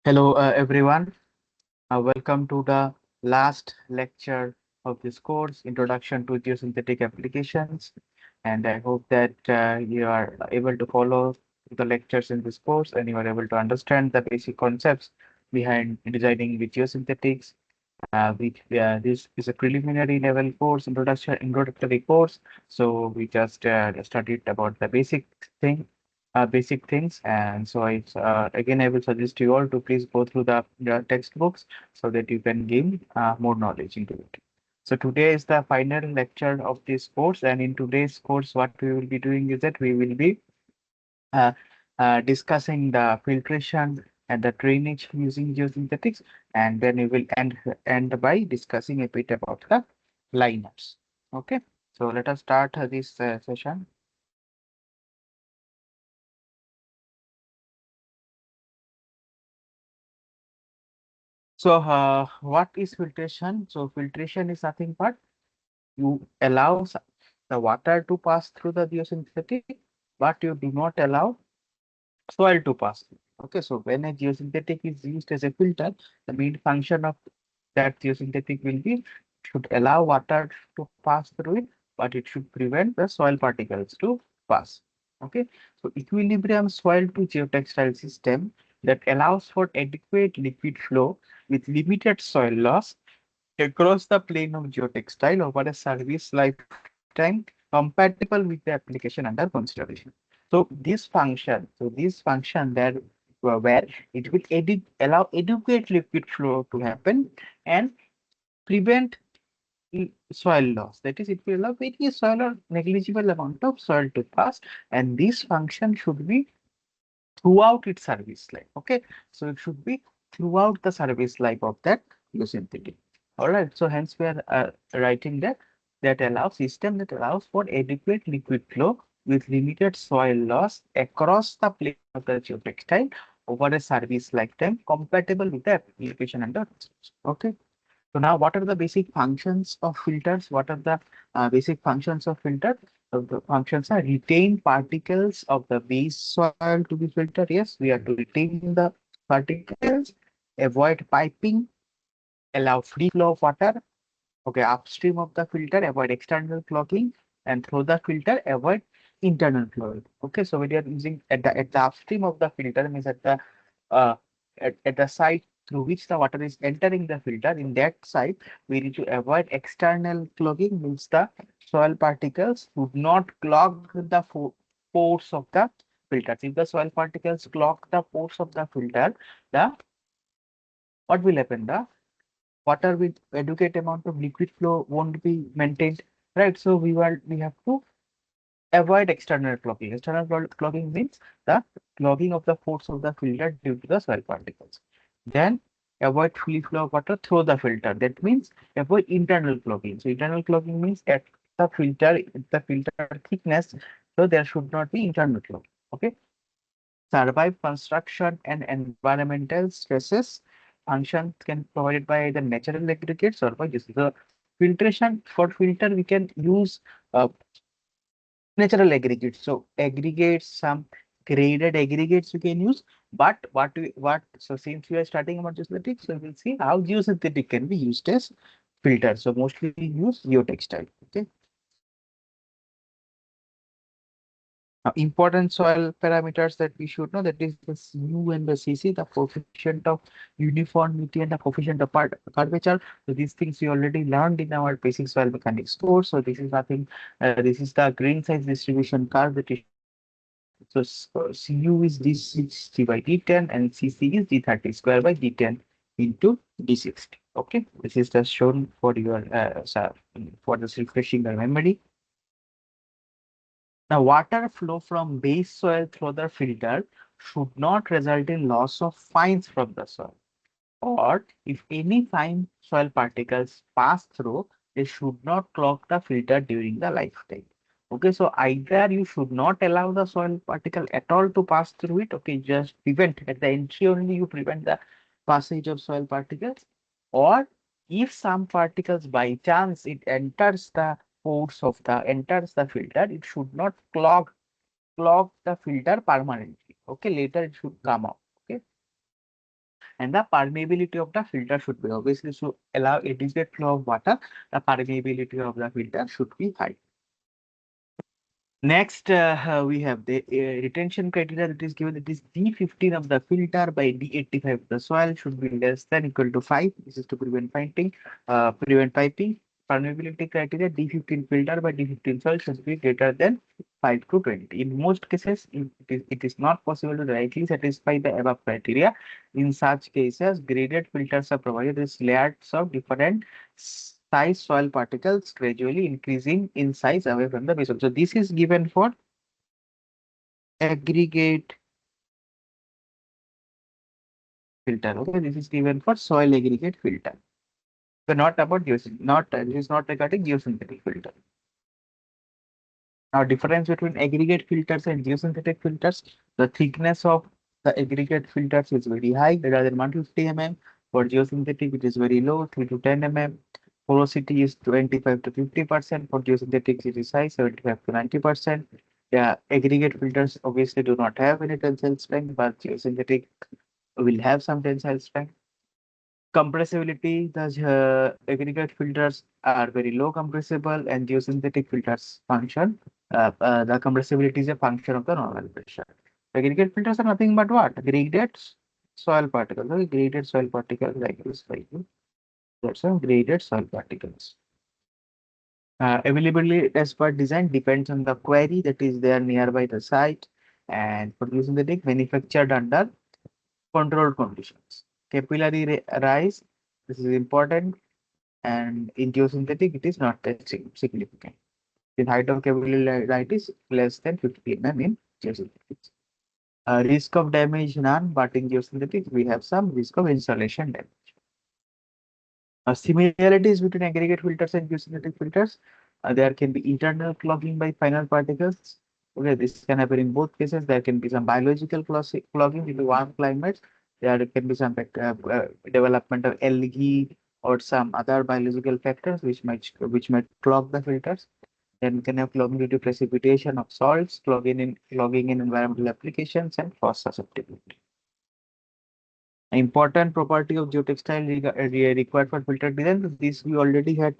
Hello, everyone. Welcome to the last lecture of this course, Introduction to Geosynthetic Applications. And I hope that you are able to follow the lectures in this course and you are able to understand the basic concepts behind designing with geosynthetics. This is a preliminary level course, introductory course. So we just studied about the basic things. And so again, I will suggest you all to please go through the textbooks so that you can gain more knowledge into it. So today is the final lecture of this course, and in today's course, what we will be doing is that we will be uh, discussing the filtration and the drainage using geosynthetics, and then we will end by discussing a bit about the lineups. Okay, so let us start this session. So, what is filtration? So, filtration is nothing but you allow the water to pass through the geosynthetic, but you do not allow soil to pass through. Okay, so when a geosynthetic is used as a filter, the main function of that geosynthetic will be should allow water to pass through it, but it should prevent the soil particles to pass. Okay, so equilibrium soil to geotextile system that allows for adequate liquid flow with limited soil loss across the plane of geotextile over a service lifetime compatible with the application under consideration. So this function there where it will allow adequate liquid flow to happen and prevent soil loss. That is, it will allow very soil or negligible amount of soil to pass, and this function should be throughout its service life. Okay, so it should be throughout the service life of that geosynthetic. All right, so hence we are writing that allows system that allows for adequate liquid flow with limited soil loss across the plane of the geotextile over a service lifetime compatible with the application under construction. Okay. So now, what are the basic functions of filters? What are the basic functions of filter? So the functions are retain particles of the base soil to be filtered. Yes, we are to retain the particles, avoid piping, allow free flow of water. Okay, upstream of the filter, avoid external clogging, and through the filter, avoid internal clogging. Okay, so when you are using at the upstream of the filter means uh, at the side through which the water is entering the filter, in that side, we need to avoid external clogging, means the soil particles would not clog the pores of the filters. If the soil particles clog the pores of the filter, the what will happen? The water with adequate amount of liquid flow won't be maintained, right? So we have to avoid external clogging. Clogging means the clogging of the pores of the filter due to the soil particles. Then avoid free flow of water through the filter. That means avoid internal clogging. So internal clogging means at the filter thickness, so there should not be internal clogging. Okay. Survive construction and environmental stresses. Functions can be provided by the natural aggregates or by this. The filtration for filter we can use uh, natural aggregates. So aggregates, some graded aggregates we can use. But so since we are starting about geosynthetic, so we'll see how geosynthetic can be used as filter. So mostly we use geotextile. Okay. Important soil parameters that we should know, that is the CU and the CC, the coefficient of uniformity and the coefficient of curvature. So these things we already learned in our basic soil mechanics course. So this is nothing. This is the grain size distribution curve that is shown. So CU is D60 by D10 and CC is D30 square by D10 into D60. Okay, this is just shown for your for this refreshing the memory. Now, water flow from base soil through the filter should not result in loss of fines from the soil. Or if any fine soil particles pass through, they should not clog the filter during the lifetime. Okay, so either you should not allow the soil particle at all to pass through it. Okay, just prevent at the entry only you prevent the passage of soil particles. Or if some particles by chance it enters the enters the filter, it should not clog the filter permanently. Okay, later it should come out. Okay. and the permeability of the filter should be obviously to allow adequate flow of water. The permeability of the filter should be high. Next, we have the retention criteria that is given. It is D15 of the filter by D85 of the soil should be less than equal to 5. This is to prevent piping. Permeability criteria D15 filter by D15 soil should be greater than 5 to 20. In most cases, it is not possible to directly satisfy the above criteria. In such cases, graded filters are provided with layers of different size soil particles gradually increasing in size away from the basal. So this is given for aggregate filter. Okay, this is given for soil aggregate filter. So not about not this is not regarding geosynthetic filter. Now, difference between aggregate filters and geosynthetic filters, the thickness of the aggregate filters is very high, rather than 150 mm. For geosynthetic, it is very low, 3 to 10 mm. Porosity is 25 to 50%. For geosynthetic, it is high, 75 to 90%. The aggregate filters obviously do not have any tensile strength, but geosynthetic will have some tensile strength. Compressibility, the aggregate filters are very low compressible and geosynthetic filters function. The compressibility is a function of the normal pressure. Aggregate filters are nothing but what? Graded soil particles. Okay? Graded soil particles like this. Like this. That's a graded soil particles. Availability as per design depends on the quarry that is there nearby the site, and for geosynthetic manufactured under controlled conditions. Capillary rise, this is important, and in geosynthetic it is not that significant. The height of capillary rise is less than 50 mm in geosynthetic. Risk of damage none, but in geosynthetic we have some risk of installation damage. Similarities between aggregate filters and geosynthetic filters. There can be internal clogging by final particles. Okay, this can happen in both cases. There can be some biological clogging due to warm climates. There can be some development of algae or some other biological factors which might clog the filters. Then can have clogging due to precipitation of salts, clogging in environmental applications, and frost susceptibility. Important property of geotextile required for filter design. So this we already had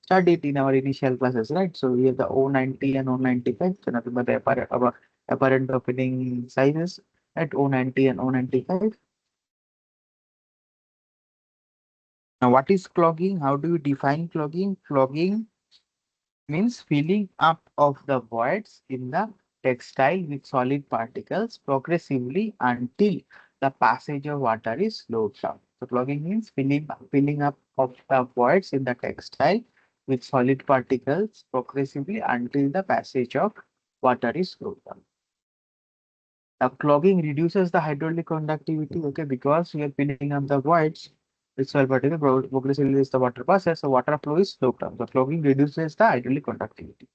studied in our initial classes, right? So we have the O90 and O95. So nothing but the apparent opening sizes at O90 and O95. Now, what is clogging? How do you define clogging? Clogging means filling up of the voids in the textile with solid particles progressively until the passage of water is slowed down. So clogging means filling up of the voids in the textile with solid particles progressively until the passage of water is slowed down. Now, clogging reduces the hydraulic conductivity, okay, because we are filling up the voids with soil particles progressively as the water passes, so water flow is slowed down. So clogging reduces the hydraulic conductivity.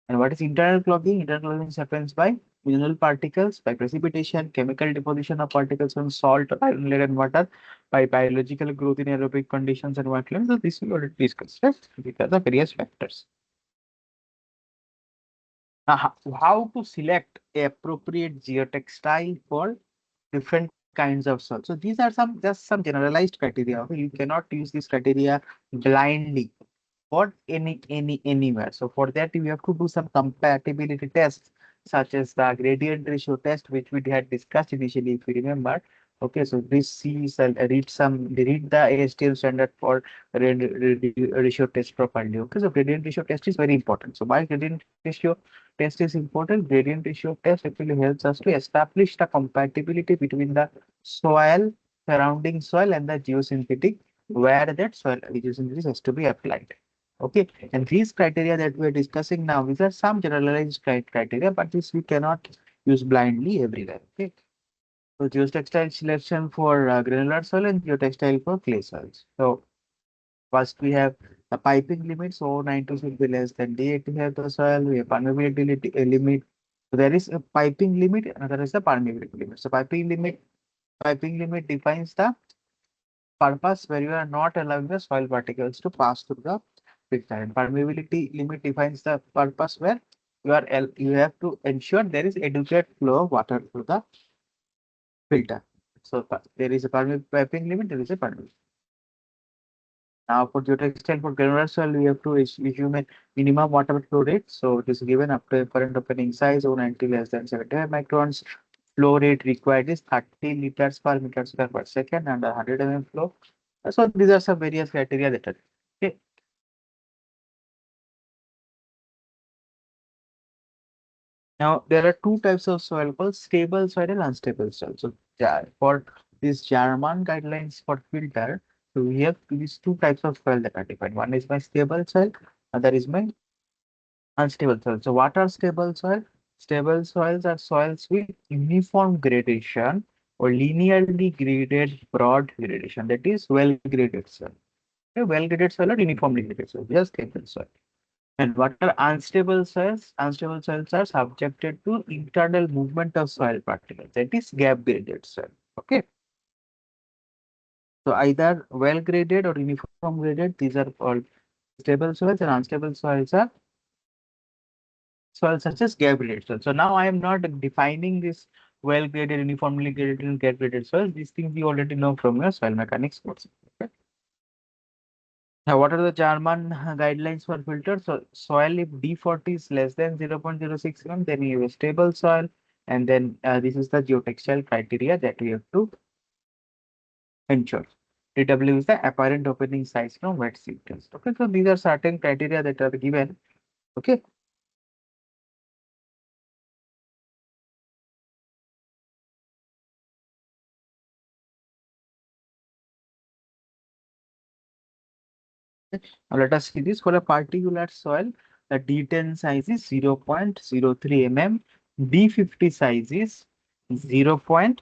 And what is internal clogging? Internal clogging happens by mineral particles, by precipitation, chemical deposition of particles from salt, iron-laden water, by biological growth in aerobic conditions and wetlands. So this we already discussed, right? These are the various factors. Now, how to select a appropriate geotextile for different kinds of soil. So these are just some generalized criteria. Okay? You cannot use this criteria blindly for anywhere. So for that you have to do some compatibility tests such as the gradient ratio test, which we had discussed initially, if you remember. Okay, so this sees read the ASTM standard for ratio test properly. Okay, so gradient ratio test is very important. So why gradient ratio test is important? Gradient ratio test actually helps us to establish the compatibility between the soil, surrounding soil, and the geosynthetic where that soil geosynthesis has to be applied. Okay, and these criteria that we are discussing now, these are some generalized criteria, but this we cannot use blindly everywhere. Okay, so geotextile selection for granular soil and geotextile for clay soils. So first we have the piping limit, so 90 should be less than D80 of the soil. We have permeability limit. So there is a piping limit, another is the permeability limit. So piping limit defines the purpose where you are not allowing the soil particles to pass through the filter. And permeability limit defines the purpose where you have to ensure there is adequate flow of water through the filter. So there is a permeable piping limit, there is a permeable. Now for geotextile for granular soil, we have to assume a minimum water flow rate. So it is given up to a current opening size of 90 less than 75 microns. Flow rate required is 30 liters per meter square per second and 100 mm flow. So these are some various criteria that are okay. Now there are two types of soil called stable soil and unstable soil. So for these German guidelines for filter, so we have these two types of soil that are defined. One is my stable soil, other is my unstable soil. So what are stable soil? Stable soils are soils with uniform gradation or linearly graded broad gradation. That is well graded soil. Okay, well graded soil or uniformly graded soil. Just stable soil. And what are unstable soils? Unstable soils are subjected to internal movement of soil particles. That is gap graded soil. Okay. So either well graded or uniform graded, these are called stable soils, and unstable soils are soils such as gap graded soil. So now I am not defining this well graded, uniformly graded, and gap graded soils. These things you already know from your soil mechanics course. Okay. Now, what are the German guidelines for filter? So, soil if D40 is less than 0.06 mm, then you have a stable soil. And then this is the geotextile criteria that we have to ensure. DW is the apparent opening size from wet seep test. Okay, so these are certain criteria that are given. Okay. Now let us see this for a particular soil. The D10 size is 0.03 mm, D50 size is 0.07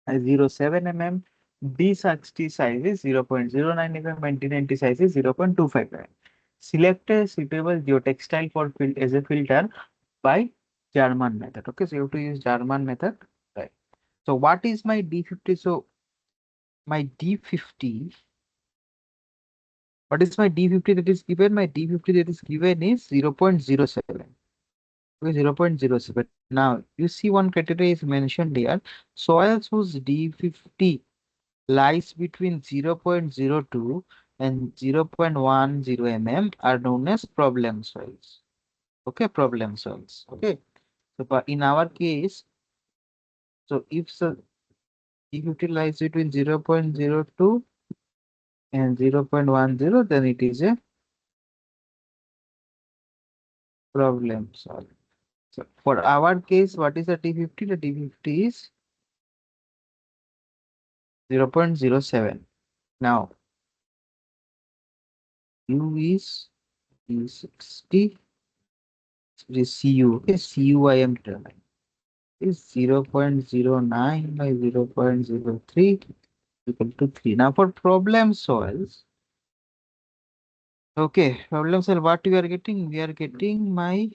mm, D60 size is 0.09 mm, and D90 size is 0.25 mm. Select a suitable geotextile for as a filter by German method. Okay, so you have to use German method. Right. So what is my D50? So my D50. What is my D50 that is given? My D50 that is given is 0.07. Okay, 0.07. Now, you see one criteria is mentioned here. Soils whose D50 lies between 0.02 and 0.10 mm are known as problem soils. Okay, problem soils. Okay, so but in our case, so if the D50 lies between 0.02 and 0.10, then it is a problem soil. So for our case, what is the D50? The D50 is 0.07. Now, U is U60 is CU. Okay, CU I am telling is 0.09 by 0.03 equal to 3. Now for problem soils, okay, problem soil, what we are getting? We are getting my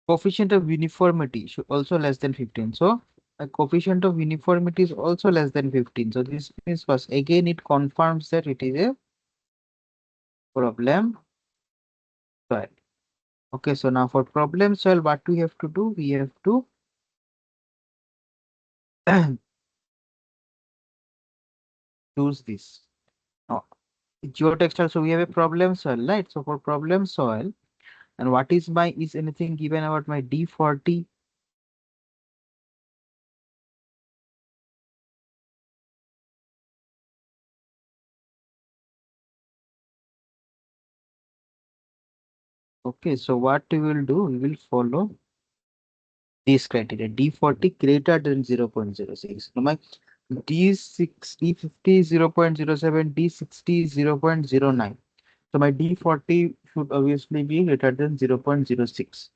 coefficient of uniformity should also less than 15. So a coefficient of uniformity is also less than 15. So this means first again it confirms that it is a problem soil. Okay, so now for problem soil, what we have to do? We have to choose this. Now, geotextile, so we have a problem soil, right? So for problem soil, and what is my, is anything given about my D40? Okay, so what we will do, we will follow this criteria, D40 greater than 0.06. Now my D6, D50 is 0.07, D60 is 0.09. So my D40 should obviously be greater than 0.06.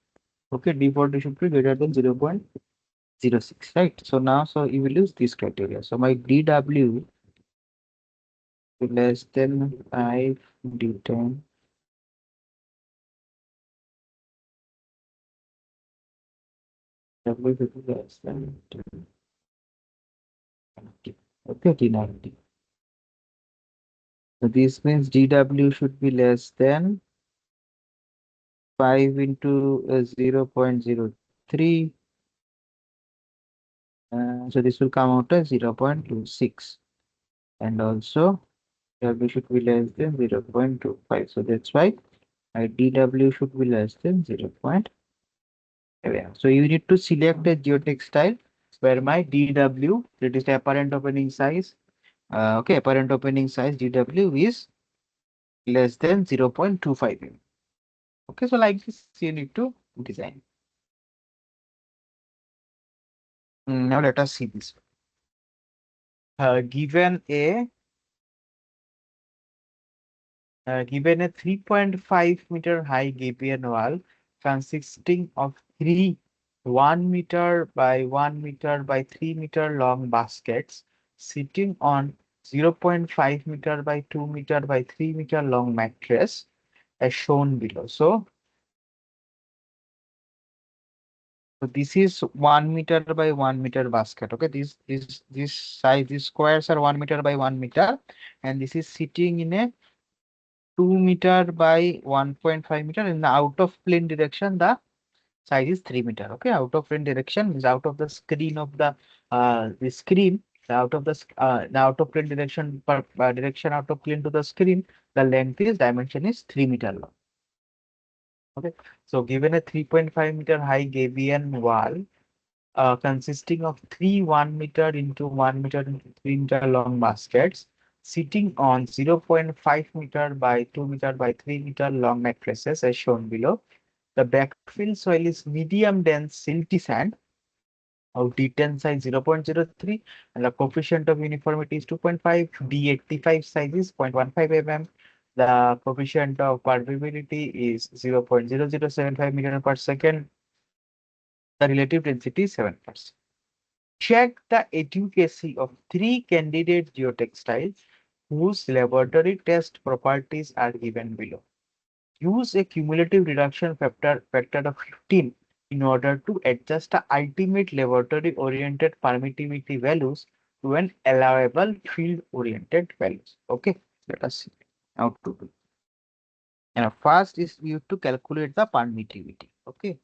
Okay, D40 should be greater than 0.06, right? So now, so you will use this criteria. So my DW less than 5, D10 W will be less than 10. Okay, D90. So this means DW should be less than 5 into 0.03 So this will come out as 0.26, and also W should be less than 0.25. So that's why my DW should be less than 0.7. So you need to select a geotextile where my DW, that is the apparent opening size, okay, apparent opening size DW is less than 0.25 mm. Okay, so like this you need to design. Now let us see this. Given a given a 3.5-meter high Gabion wall consisting of three 1 meter by 1 meter by 3 meter long baskets sitting on 0.5 meter by 2 meter by 3 meter long mattress as shown below. So this is 1 meter by 1 meter basket. Okay, this size, these squares are 1 meter by 1 meter, and this is sitting in a 2 meter by 1.5 meter. In the out of plane direction, the size is 3 meter. Okay, out of plane direction is out of the screen of the screen. The out of plane direction per direction out of plane to the screen. The length is dimension is 3 meter long. Okay, so given a 3.5 meter high Gabion wall consisting of three 1 meter into 1 meter into 3 meter long baskets sitting on 0.5 meter by 2 meter by 3 meter long mattresses as shown below. The backfill soil is medium dense silty sand of D10 size 0.03 and the coefficient of uniformity is 2.5. D85 size is 0.15 mm. The coefficient of permeability is 0.0075 million per second. The relative density is 7%. Check the efficacy of three candidate geotextiles whose laboratory test properties are given below. Use a cumulative reduction factor of 15 in order to adjust the ultimate laboratory-oriented permittivity values to an allowable field-oriented values. Okay, let us see how to do. And first is you to calculate the permittivity. Okay.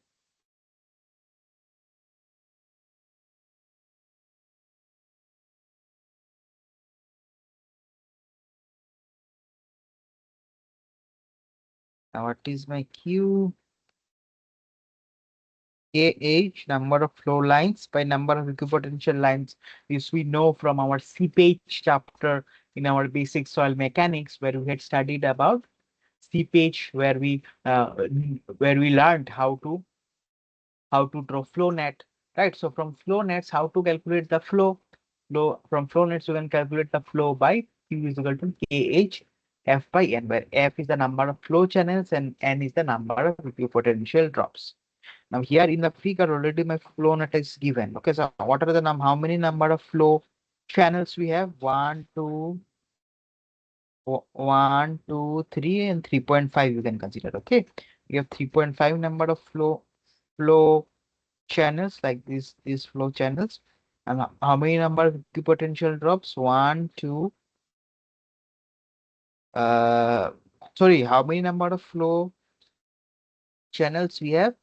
Now what is my Q? AH, number of flow lines by number of equipotential lines. This we know from our seepage chapter in our basic soil mechanics, where we had studied about seepage, where we learned how to draw flow net, right? So from flow nets, how to calculate the flow. From flow nets, you can calculate the flow by Q is equal to KH F by N, where F is the number of flow channels and N is the number of equipotential drops. Now here in the figure already my flow net is given. Okay, so what are the how many number of flow channels we have? One, two, three, and 3.5 you can consider. Okay, we have 3.5 number of flow channels like these flow channels. And how many number of potential drops? One, two, uh, sorry, how many number of flow channels we have?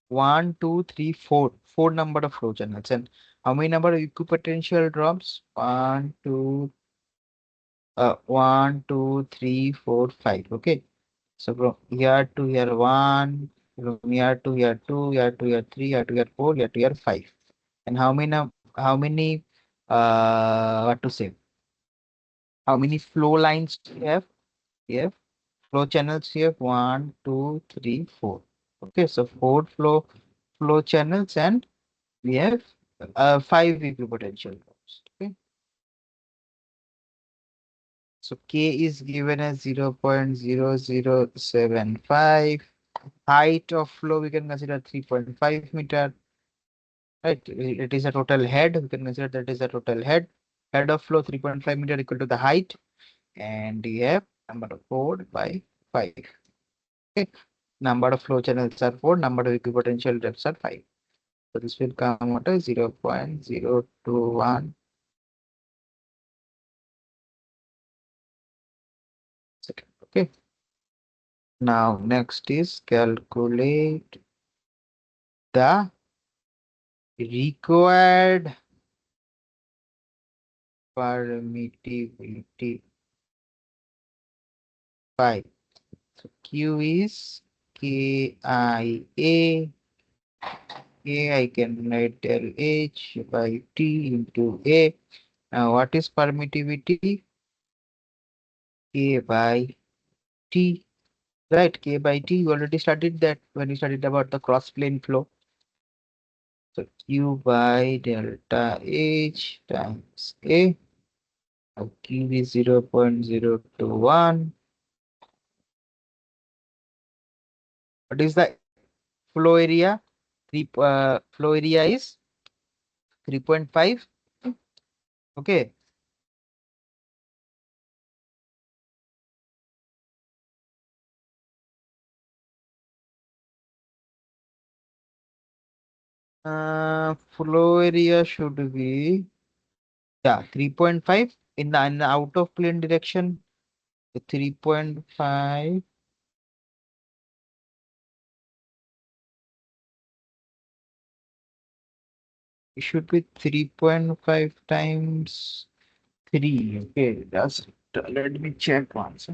One, two, three, four. Four number of flow channels. And how many number of equipotential drops? One, two, three, four, five. Okay. So from here to here one, from here to here two, here to here three, here to here four, here to here five. And how many what to say? How many flow lines we have? We have flow channels here. One, two, three, four. Okay, so four flow channels, and we have five equipotential drops. Okay, so K is given as 0.0075. Height of flow we can consider 3.5 meter. Right, it is a total head. We can consider that is a total head. Head of flow 3.5 meter equal to the height, and we have number of 4 by 5. Okay, number of flow channels are 4. Number of equipotential depths are 5. So this will come out as 0.021 second. Okay. Now next is calculate the required permittivity pi. So Q is KIA. A I can write del H by T into A. Now what is permittivity? K by T. Right, K by T. You already studied that when you studied about the cross plane flow. So Q by delta H times A. Now Q is 0.021. What is the flow area? Flow area is 3.5. Okay. Flow area should be, yeah, 3.5 in the out of plane direction. 3.5, it should be 3.5 times 3. Okay, that's, let me check once.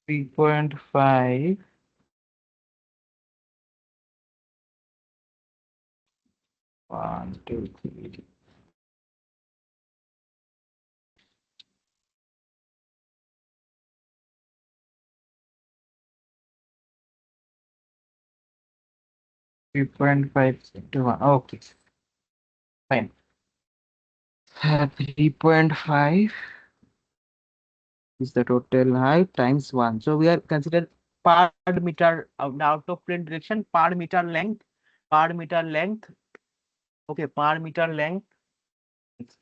3.5, 1, 2, 3. 3.5 to 1. Okay, fine. 3.5 is the total height times 1. So we are considered per meter out of plane direction, per meter length, per meter length. Okay, per meter length.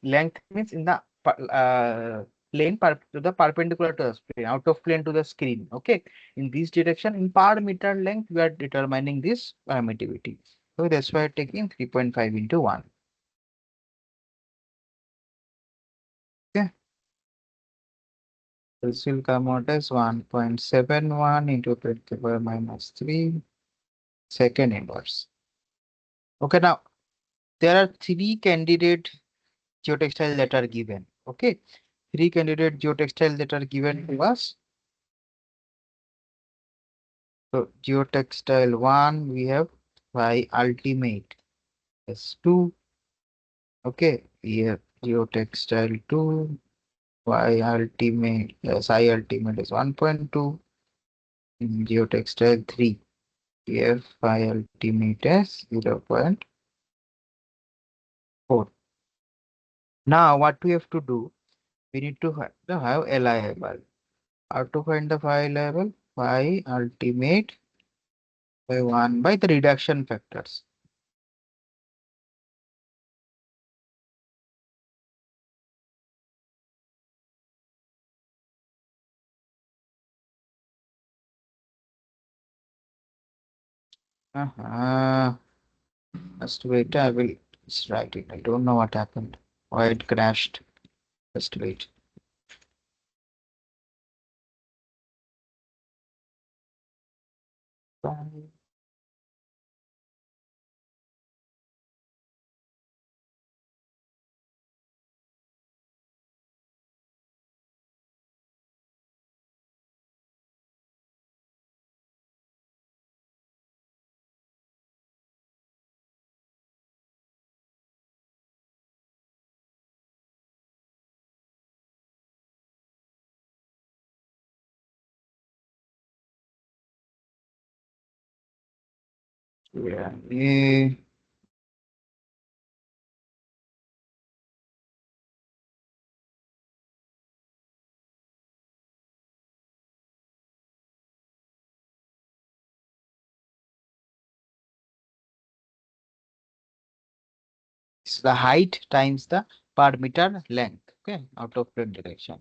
Length means in the plane to the perpendicular to the screen, out of plane to the screen. Okay, in this direction, in per meter length, we are determining this permittivity. So that's why taking 3.5 into 1. Okay, this will come out as 1.71 into 10 to the power minus 3 second inverse. Okay, now there are three candidate geotextile that are given. Okay, three candidate geotextile that are given to us. So geotextile 1, we have y ultimate is 2. Okay, we have geotextile 2, y ultimate, yes, I ultimate is 1.2. In geotextile 3, we have y ultimate as 0.4. Now what we have to do, we need to have LI. How to find the phi level? Phi ultimate by 1 by the reduction factors. Just wait, I will just write it. I don't know what happened. Why it crashed. Just wait. Phi Yeah. It's the height times the per meter length. Okay, out of plane direction.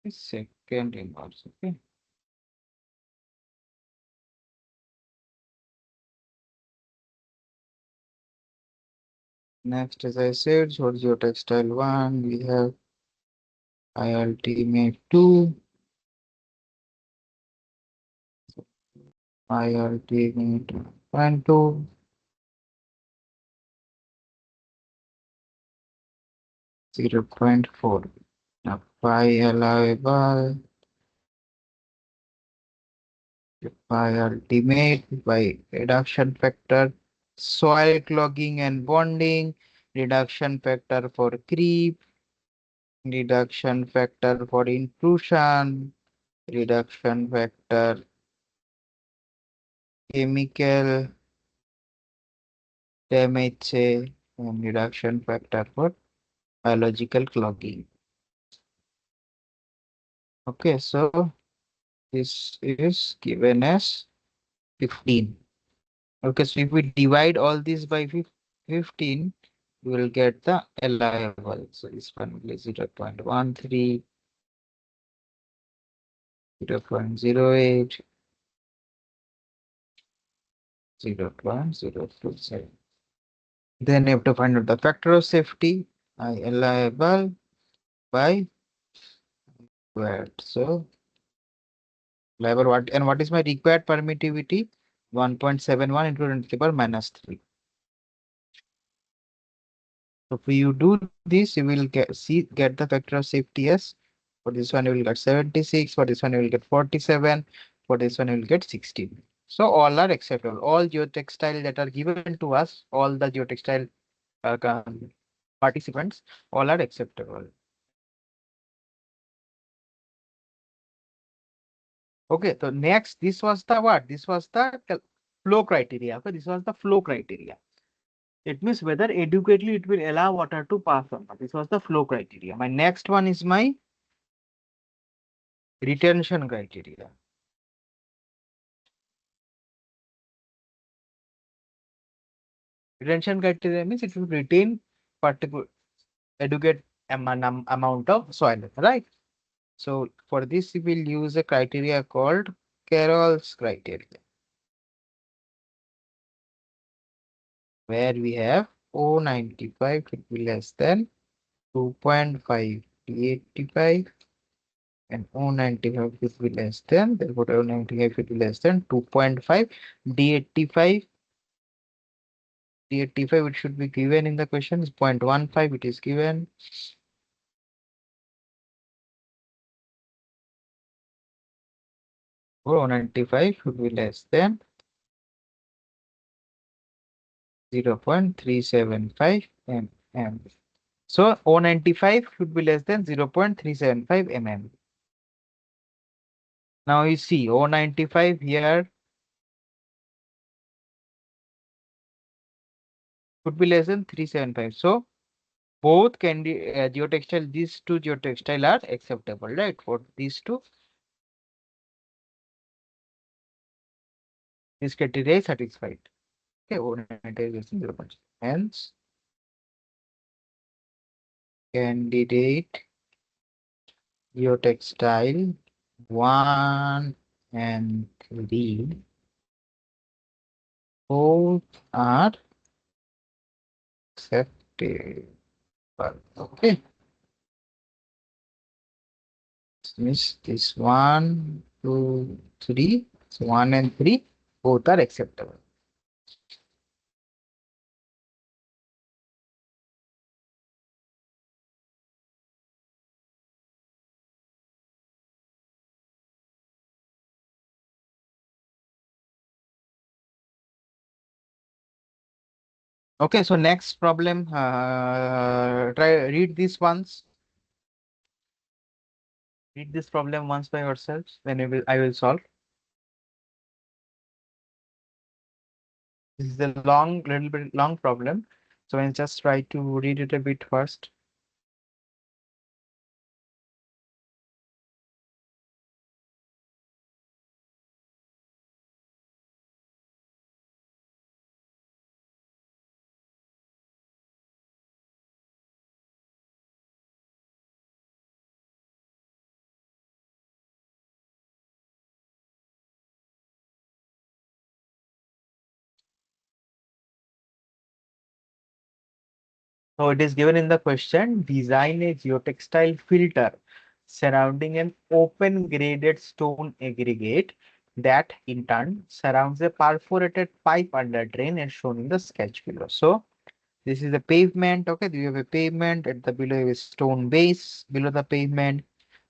Second inverse. Okay. Next, as I said, for geotextile one, we have ILT 2, ILT 2, 0.4. Now, pi allowable, pi ultimate by reduction factor, soil clogging and bonding, reduction factor for creep, reduction factor for intrusion, reduction factor chemical damage, and reduction factor for biological clogging. Okay, so this is given as 15. Okay, so if we divide all this by 15, we will get the allowable. So this one will be 0.13, 0.08, 0.027. Then you have to find out the factor of safety, allowable by squared. So level what and what is my required permittivity? 1.71 into 10 to the power minus 3. So if you do this, you will get the factor of safety as for this one you will get 76, for this one you will get 47, for this one you will get 16. So all are acceptable. All geotextile that are given to us, all the geotextile participants, all are acceptable. Okay, so next, this was the what? This was the flow criteria. Okay, this was the flow criteria. It means whether adequately it will allow water to pass or not. This was the flow criteria. My next one is my retention criteria. Retention criteria means it will retain particular adequate amount of soil, right? So for this, we will use a criteria called Carroll's criteria, where we have O95 should be less than 2.5 D85 and O95 should be less than, therefore O95 should be less than 2.5 D85. D85 it should be given in the question is 0.15, it is given. O95 should be less than 0.375 mm. So O95 should be less than 0.375 mm. Now you see O95 here should be less than 375. So both geotextile, these two geotextile are acceptable, right? For these two, this criteria is satisfied. Okay, O95 is 0.6. Hence, candidate geotextile 1 and 3 both are acceptable. Okay, this means this 1, 2, 3. So 1 and 3 both are acceptable. Okay, so next problem, try read this once. Read this problem once by yourselves, then I will solve. This is a little bit long problem. So I'll just try to read it a bit first. So it is given in the question, design a geotextile filter surrounding an open graded stone aggregate that in turn surrounds a perforated pipe under drain as shown in the sketch below. So this is the pavement. Okay, you have a pavement at the below, you have a stone base below the pavement.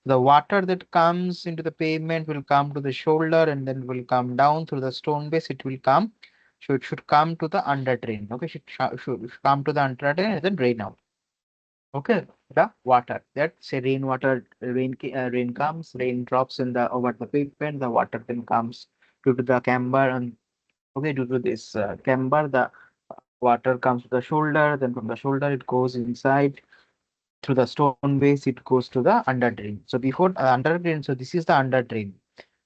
The water that comes into the pavement will come to the shoulder and then will come down through the stone base. It will come, so it should come to the under drain. Okay, should come to the under drain and then drain out. Okay, the water that say rainwater, rain comes, rain drops in the over the pavement. The water then comes due to the camber and okay, due to this camber, the water comes to the shoulder. Then from the shoulder, it goes inside through the stone base. It goes to the under drain. So before under drain, so this is the under drain.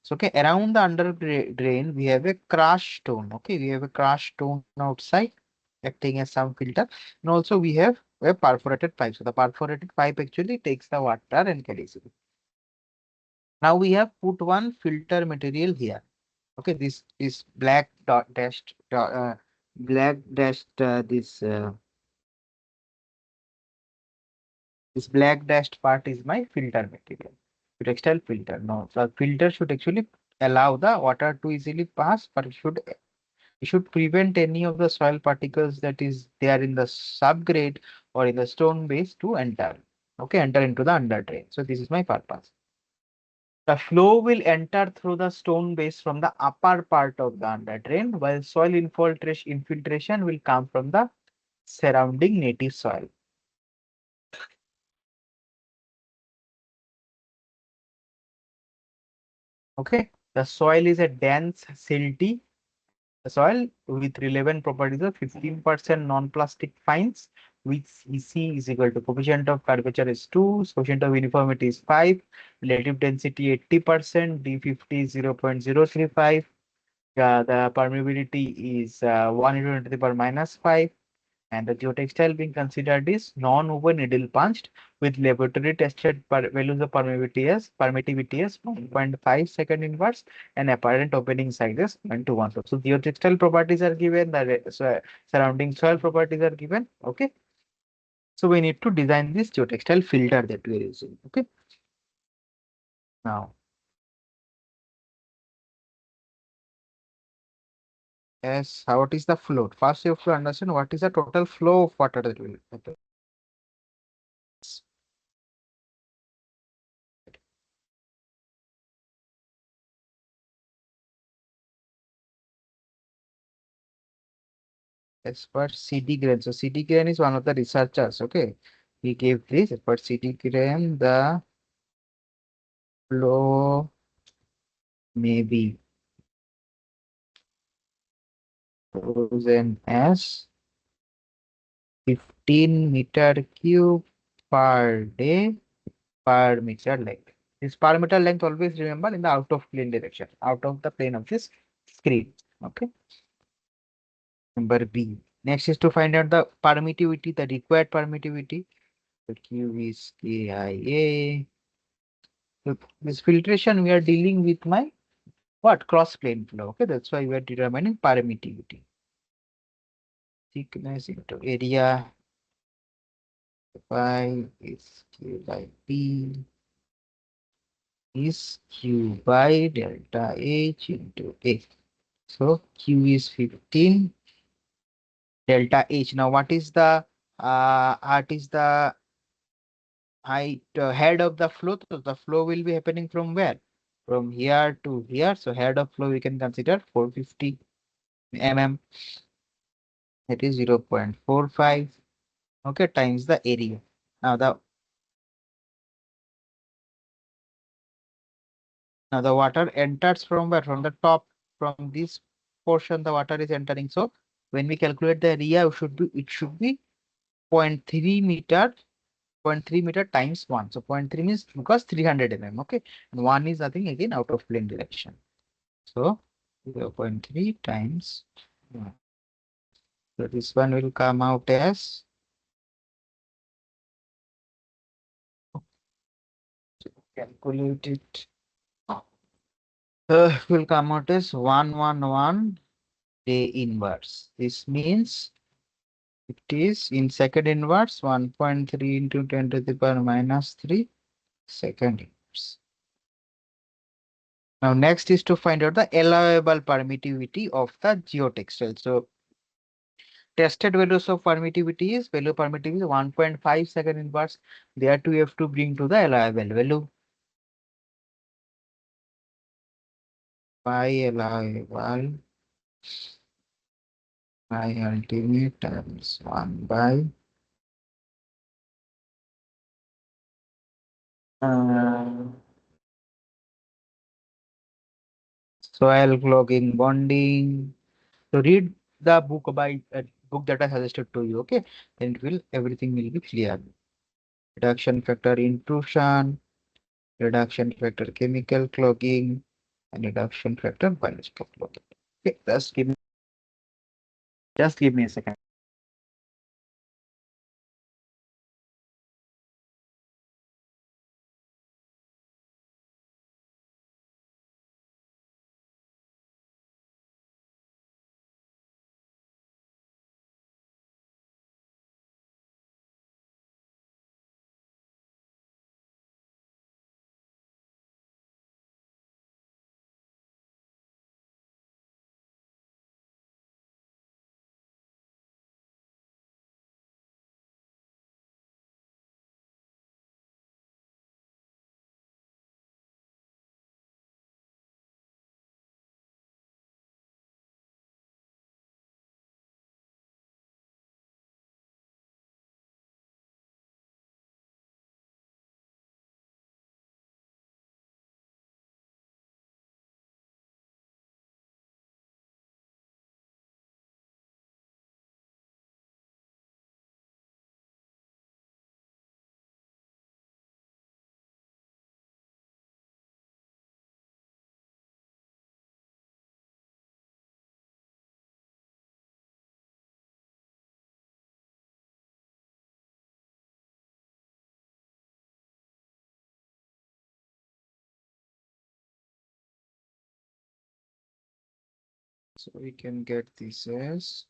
So okay, around the under drain, we have a crushed stone. Okay, we have a crushed stone outside acting as some filter, and also we have a perforated pipe. So the perforated pipe actually takes the water and carries it. Now we have put one filter material here. Okay, this is black dot dashed black dashed this black dashed part is my filter material. Textile filter. No, the filter should actually allow the water to easily pass, but it should prevent any of the soil particles that is there in the subgrade or in the stone base to enter. Okay, enter into the under drain. So this is my purpose. The flow will enter through the stone base from the upper part of the under drain, while soil infiltration will come from the surrounding native soil. Okay, the soil is a dense, silty soil with relevant properties of 15% non-plastic fines, which EC is equal to coefficient of curvature is 2, coefficient of uniformity is 5, relative density 80%, D50 is 0.035, the permeability is 1 into 10 to the power minus 5, and the geotextile being considered is non-woven needle punched with laboratory tested values of permittivity as 1.5 second inverse and apparent opening size is 0.21. So geotextile properties are given, the surrounding soil properties are given. Okay. So we need to design this geotextile filter that we are using. Okay. Now, yes, what is the flow? First, you have to understand what is the total flow of water that will happen. As per CD Graham. So CD Graham is one of the researchers. Okay. He gave this as per CD Graham, the flow may be chosen as 15 meter cube per day per meter length. This per meter length always remember in the out of plane direction, out of the plane of this screen. Okay. Number B. Next is to find out the permittivity, the required permittivity. The Q is KIA. So this filtration we are dealing with my what cross plane flow. Okay, that's why we are determining permittivity. Thickness into area by is Q by P is Q by delta H into A. So Q is 15 delta H. Now what is the height head of the flow? So the flow will be happening from where? From here to here. So head of flow we can consider 450 mm. That is 0.45. Okay, times the area. Now the Now the water enters from where? From the top, from this portion the water is entering. So when we calculate the area, it should be 0.3 meter, 0.3 meter times 1. So 0.3 means because 300 mm, okay? And 1 is nothing again out of plane direction. So 0.3 times 1. So this one will come out as, calculate it. Will come out as 111 day inverse. This means it is in second inverse 1.3 into 10 to the power minus 3 second inverse. Now next is to find out the allowable permittivity of the geotextile. So tested values of permittivity is 1.5 second inverse. There too you have to bring to the allowable value. By allowable by ultimate times 1 by uh, soil clogging bonding. So read the book that I suggested to you. Okay, then everything will be clear. Reduction factor intrusion, reduction factor chemical clogging, and reduction factor biological clogging. Okay, just give me a second. So we can get this as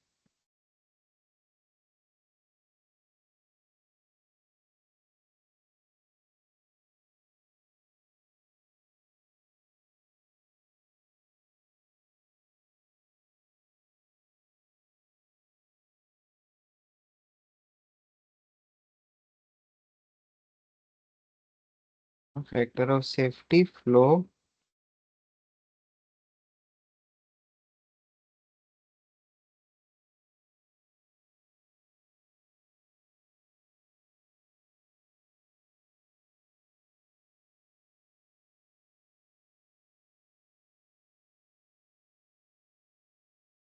a factor of safety flow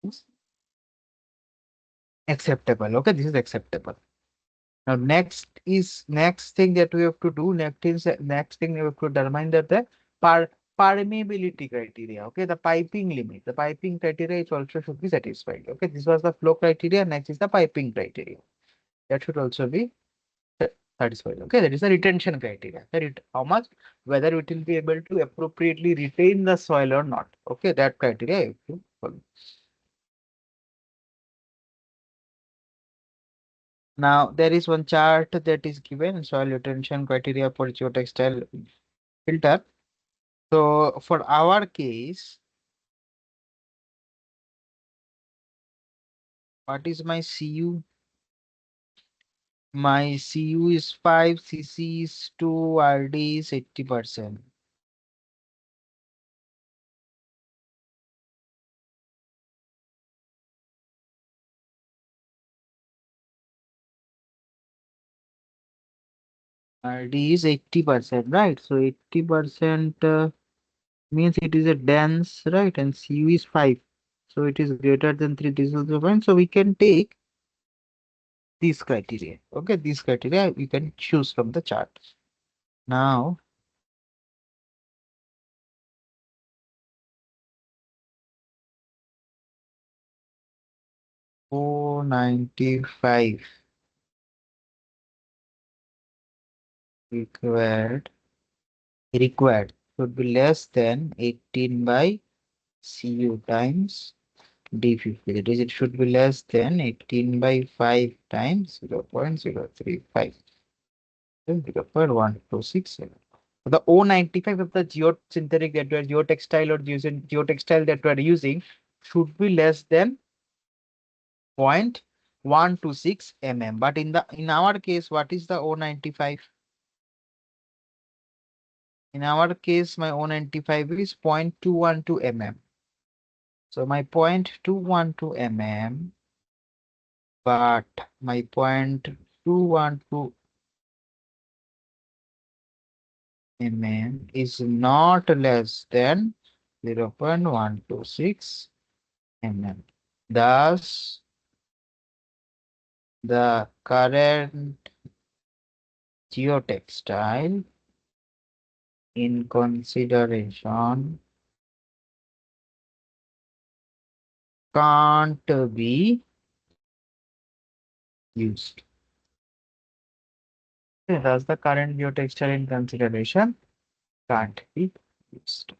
is acceptable. Okay, this is acceptable. Now next thing that we have to do. Next thing we have to determine that the par permeability criteria. Okay, the piping limit, the piping criteria is also should be satisfied. Okay, this was the flow criteria. Next is the piping criteria. That should also be satisfied. Okay, that is the retention criteria. How much, whether it will be able to appropriately retain the soil or not. Okay, that criteria you have to follow. Now there is one chart that is given soil retention criteria for geotextile filter. So for our case, what is my CU? My CU is 5, CC is 2, RD is 80%. RD is 80%, right? So 80%. means it is a dense, right? And Cu is 5. So it is greater than 3. This is the point. So we can take these criteria. Okay, these criteria we can choose from the chart. Now, O95 required should be less than 18 by Cu times D50. That is, it should be less than 18 by 5 times 0.035. 0.1267. The O95 of the geosynthetic that we are geotextile or geotextile that we are using should be less than 0.126 mm. But in our case, what is the O95? In our case, my O95 is 0.212 mm. So my 0.212 mm, but my 0.212 mm is not less than 0.126 mm. Thus, the current geotextile in consideration can't be used. Thus, the current geotextile in consideration can't be used.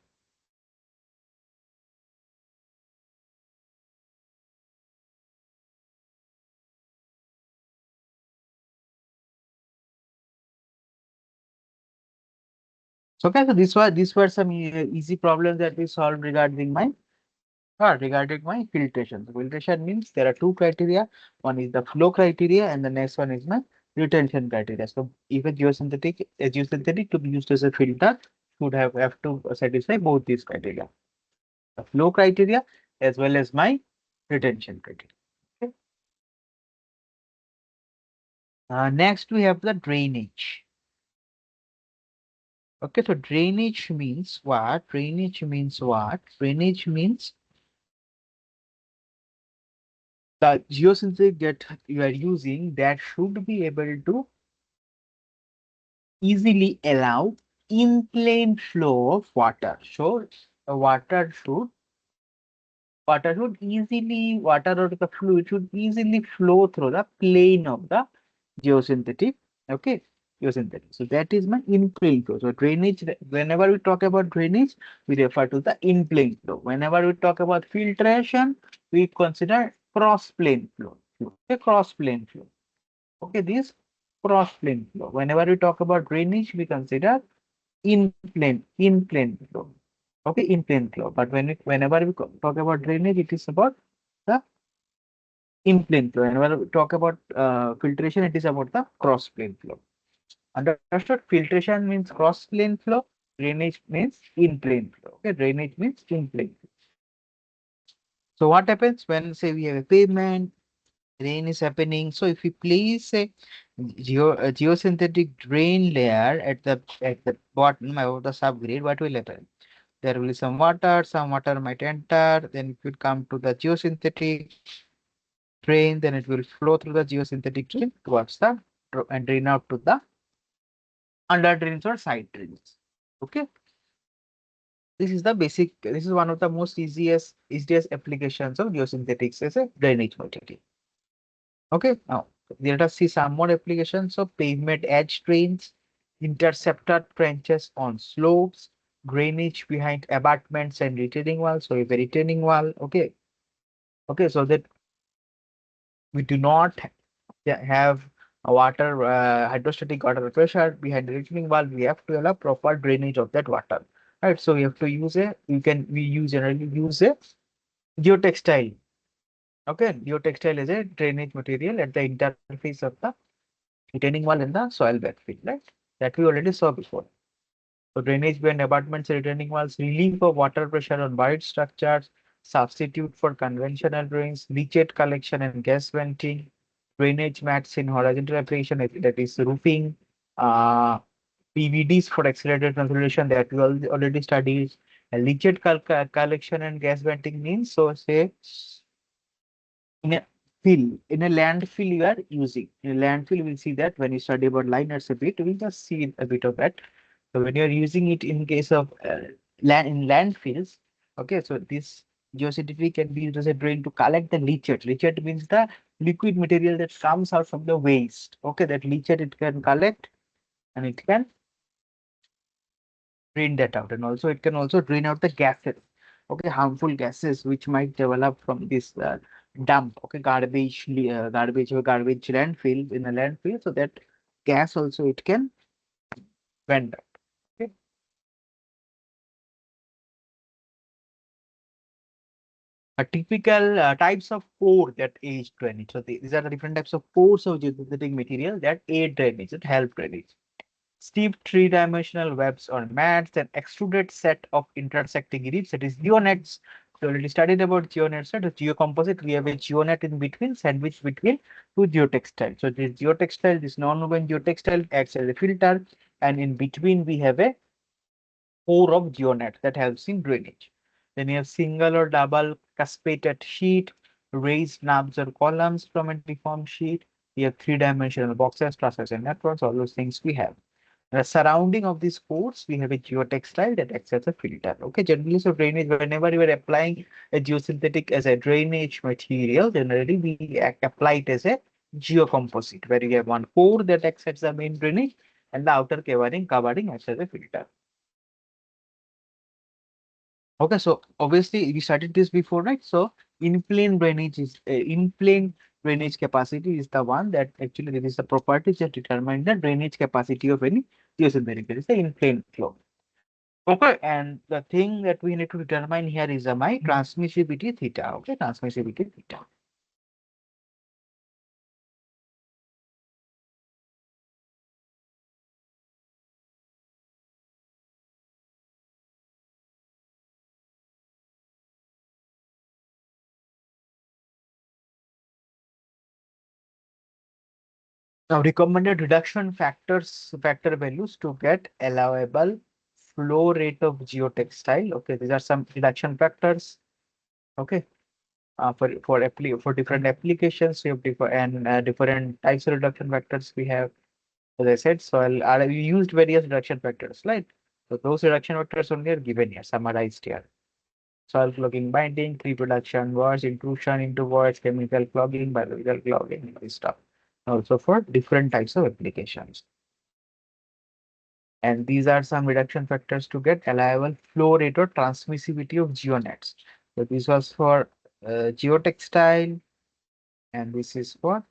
So, okay, so these were some easy problems that we solved regarding my filtration. So filtration means there are two criteria. One is the flow criteria, and the next one is my retention criteria. So if a geosynthetic to be used as a filter should have to satisfy both these criteria, the flow criteria as well as my retention criteria. Okay. Next we have the drainage. Okay, so drainage means what? Drainage means what? Drainage means the geosynthetic that you are using that should be able to easily allow in plane flow of water. So the water or the fluid should easily flow through the plane of the geosynthetic. Okay, geosynthetic. So that is my in plane flow. So drainage, whenever we talk about drainage, we refer to the in plane flow. Whenever we talk about filtration, we consider cross plane flow. Okay, cross plane flow. Okay, this cross plane flow. Whenever we talk about drainage, we consider in plane flow. Okay, in plane flow. But whenever we talk about drainage, it is about the in plane flow. Whenever we talk about filtration, it is about the cross plane flow. Understood? Filtration means cross plane flow. Drainage means in plane flow. Okay, drainage means in plane flow. So what happens when say we have a pavement, rain is happening. So if we place a geosynthetic drain layer at the bottom of the subgrade, what will happen? There will be some water might enter, then it will come to the geosynthetic drain, then it will flow through the geosynthetic drain towards the and drain out to the under drains or side drains. Okay, this is one of the most easiest applications of geosynthetics as a drainage material. Okay, now let us see some more applications of pavement edge drains, interceptor trenches on slopes, drainage behind abutments and retaining walls. So, if a retaining wall, okay, so that we do not have a water hydrostatic water pressure behind the retaining wall. We have to allow proper drainage of that water, right? So, we have to use generally use a geotextile. Okay, geotextile is a drainage material at the interface of the retaining wall in the soil backfill, right? That we already saw before. So drainage behind abutments, retaining walls, relief of water pressure on buried structures, substitute for conventional drains, leachate collection and gas venting, drainage mats in horizontal application, that is roofing, PVDs for accelerated consolidation that we already studied, A leachate collection and gas venting means, so say in a in a landfill you are using. In a landfill, we'll see that when you study about liners a bit, we'll just see a bit of that. So when you're using it in case of land in landfills, okay, so this geoscientific can be used as a drain to collect the leachate. Leachate means the liquid material that comes out from the waste. Okay, that leachate it can collect and it can drain that out, and also it can also drain out the gases, okay, harmful gases which might develop from this dump, okay, garbage landfill in a landfill, so that gas also it can vent out. Okay. A typical types of pore that aid drainage. So these are the different types of pores of geosynthetic material that aid drainage, that help drainage. Steep three-dimensional webs or mats, an extruded set of intersecting reefs, that is geonets. We already studied about geonets, right? The geocomposite, we have a geonet in between, sandwiched between two geotextile. So this geotextile, this non-woven geotextile acts as a filter, and in between we have a core of geonet that helps in drainage. Then you have single or double cuspated sheet, raised knobs or columns from a deformed sheet. You have three-dimensional boxes, trusses, and networks, all those things we have. The surrounding of these cores, we have a geotextile that acts as a filter. Okay, generally, so drainage, whenever you are applying a geosynthetic as a drainage material, generally we apply it as a geocomposite, where you have one core that acts as the main drainage and the outer covering acts as a filter. Okay, so obviously we studied this before, right? So in plane drainage capacity is the one that actually there is the properties that determine the drainage capacity of any geosynthetic. There is the in plane flow. Okay, and the thing that we need to determine here is my transmissivity theta. Okay, transmissivity theta. Now, recommended reduction factor values to get allowable flow rate of geotextile. Okay, these are some reduction factors. Okay, for different applications, we have different types of reduction factors we have. As I said, we used various reduction factors, right? So those reduction factors only are given here, summarized here. Soil clogging, binding, tree production, voids, intrusion into voids, chemical clogging, biological clogging, this stuff. Also for different types of applications. And these are some reduction factors to get allowable flow rate or transmissivity of geonets. So this was for geotextile, and this is for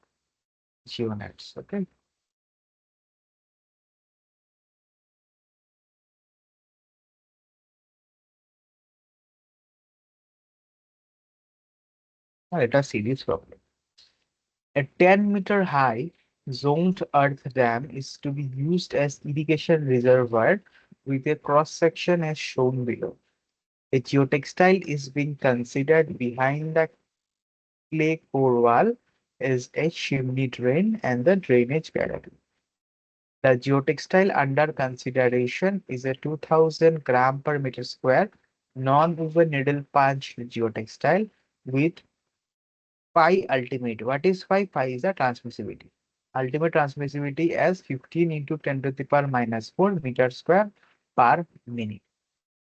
geonets. Okay. Now let us see this problem. A 10-meter high zoned earth dam is to be used as irrigation reservoir with a cross section as shown below. A geotextile is being considered behind the clay core wall as a chimney drain and the drainage gallery. The geotextile under consideration is a 2000 gram per meter square non-woven needle punch geotextile with pi ultimate. What is pi? Pi is the transmissivity. Ultimate transmissivity as 15 into 10 to the power minus 4 meter square per minute.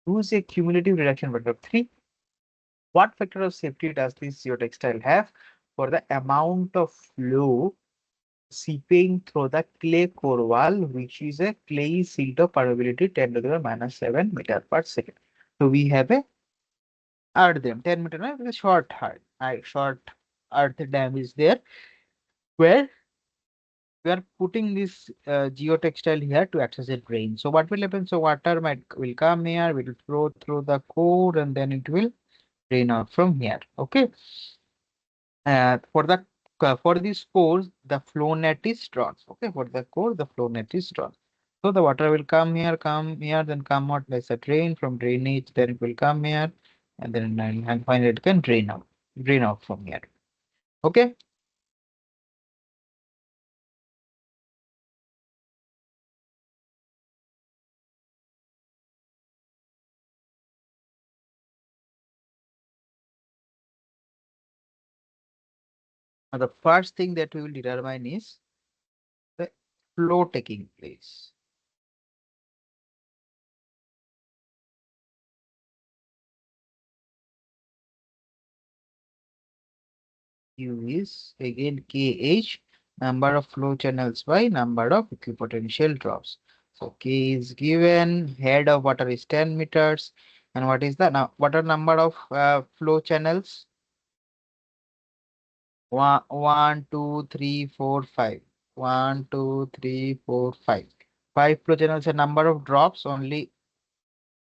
Use a cumulative reduction factor of 3. What factor of safety does this geotextile have for the amount of flow seeping through the clay core wall, which is a clay silt of permeability 10 to the power minus 7 meter per second. So we have a earth dam 10 meter, no? With a short earth dam is there where we are putting this geotextile here to act as a drain. So what will happen? So water will come here, will flow through the core, and then it will drain out from here. Okay. For this core, the flow net is drawn. Okay, for the core, the flow net is drawn. So the water will come here, then come out as a drain from drainage. Then it will come here, and then and finally it can drain out from here. Okay. Now, the first thing that we will determine is the flow taking place. Q is again KH, number of flow channels by number of equipotential drops. So K is given, head of water is 10 meters. And what is the now water number of flow channels? One, two, three, four, five. 1, 2, 3, 4, 5. 5 flow channels, a number of drops, only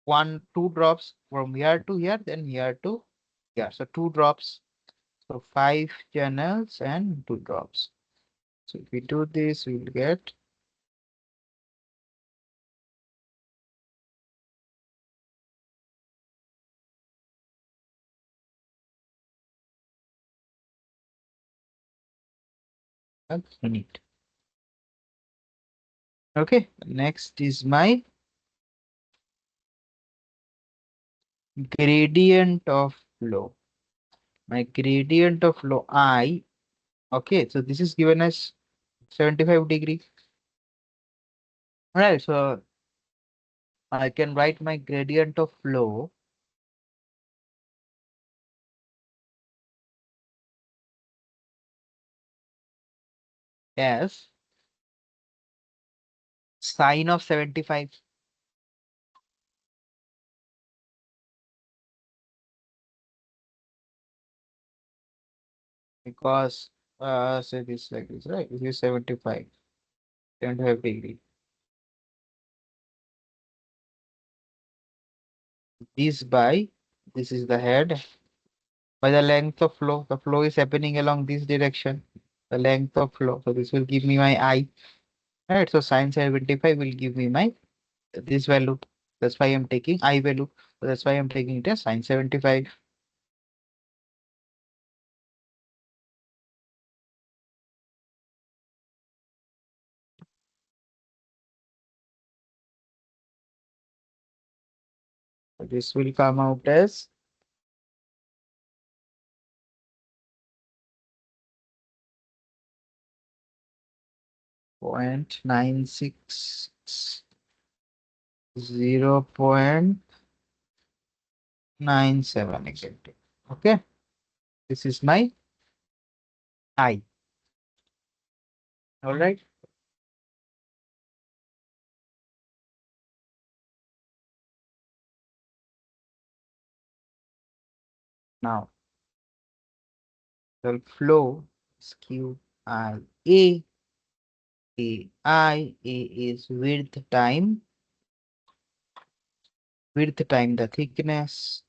1, 2 drops from here to here, then here to here. So 2 drops. So 5 channels and 2 drops. So if we do this, we will get a minute. Okay, next is my gradient of flow. My gradient of flow I. Okay, so this is given as 75 degree. All right, so I can write my gradient of flow as sine of 75, because say this like this, right? This is 75, 75 degree. This by this is the head by the length of flow. The flow is happening along this direction. The length of flow. So this will give me my I. Right. So sine 75 will give me my this value. That's why I'm taking I value. So that's why I'm taking it as sine 75. So this will come out as 0.960. 0.97 exactly. Okay. This is my I. All right. Now the flow is Q I A. A is width time the thickness.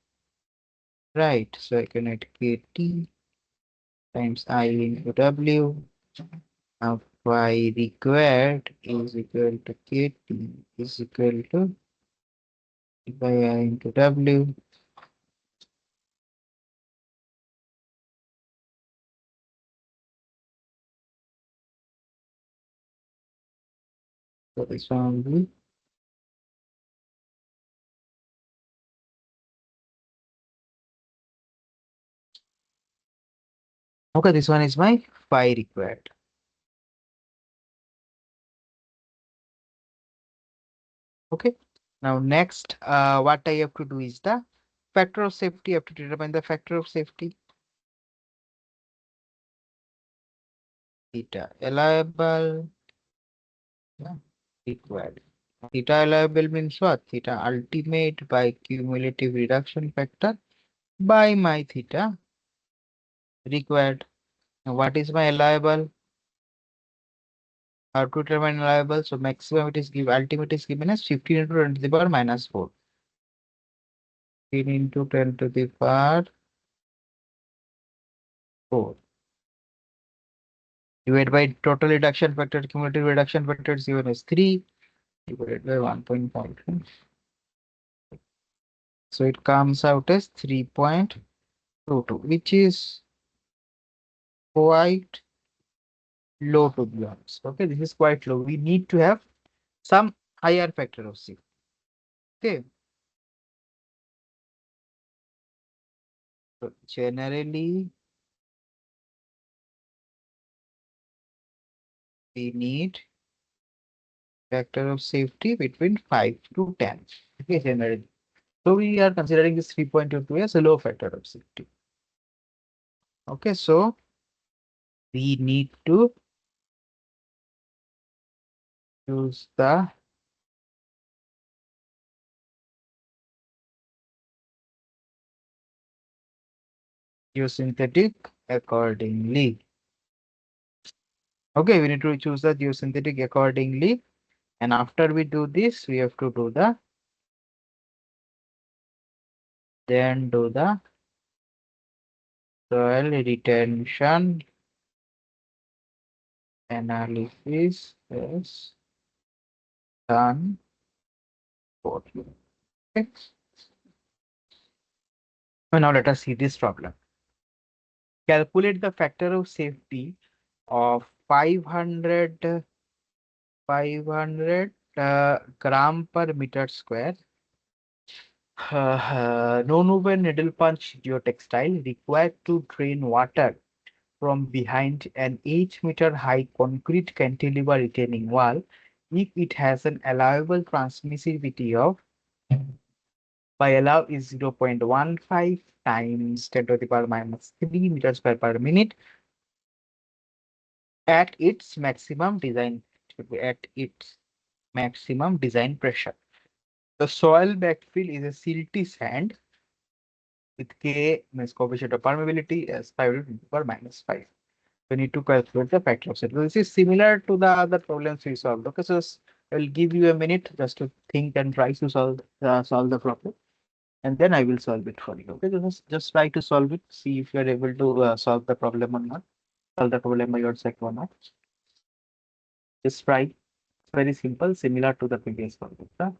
Right. So I can write KT times I into W. Now Y required is equal to KT is equal to by I into W. So this one will be okay. This one is my phi required. Okay. Now next, what I have to do is the factor of safety. I have to determine the factor of safety. Theta allowable, yeah, required. Theta allowable means what? Theta ultimate by cumulative reduction factor by my theta required. Now what is my allowable? How to determine allowable? So maximum it is given, ultimate is given as 15 into 10 to the power minus 4. 15 into 10 to the power 4. Divided by total reduction factor, cumulative reduction factor is given as 3 divided by 1.5. So it comes out as 3.22, which is quite low to be honest. Okay, this is quite low. We need to have some higher factor of safety. Okay, so generally we need factor of safety between 5 to 10. Okay, generally. So we are considering this 3.22 as a low factor of safety. Okay, so we need to use the geosynthetic accordingly. Okay, we need to choose the geosynthetic accordingly. And after we do this, we have to do the soil retention analysis is done for you. Okay. So now let us see this problem. Calculate the factor of safety of 500 gram per meter square. Non-woven needle punch geotextile required to drain water from behind an 8-meter high concrete cantilever retaining wall if it has an allowable transmissivity of by allow is 0.15 times 10 to the power minus 3 meters per minute at its maximum pressure. The soil backfill is a silty sand with K means coefficient of permeability as 5 to the power minus 5. We need to calculate the factor of safety. This is similar to the other problems we solved. Okay, so I will give you a minute just to think and try to solve the problem, and then I will solve it for you. Okay, just try to solve it. See if you are able to solve the problem or not. Solve the problem by yourself or not. Just try. It's very simple, similar to the previous problem. Huh?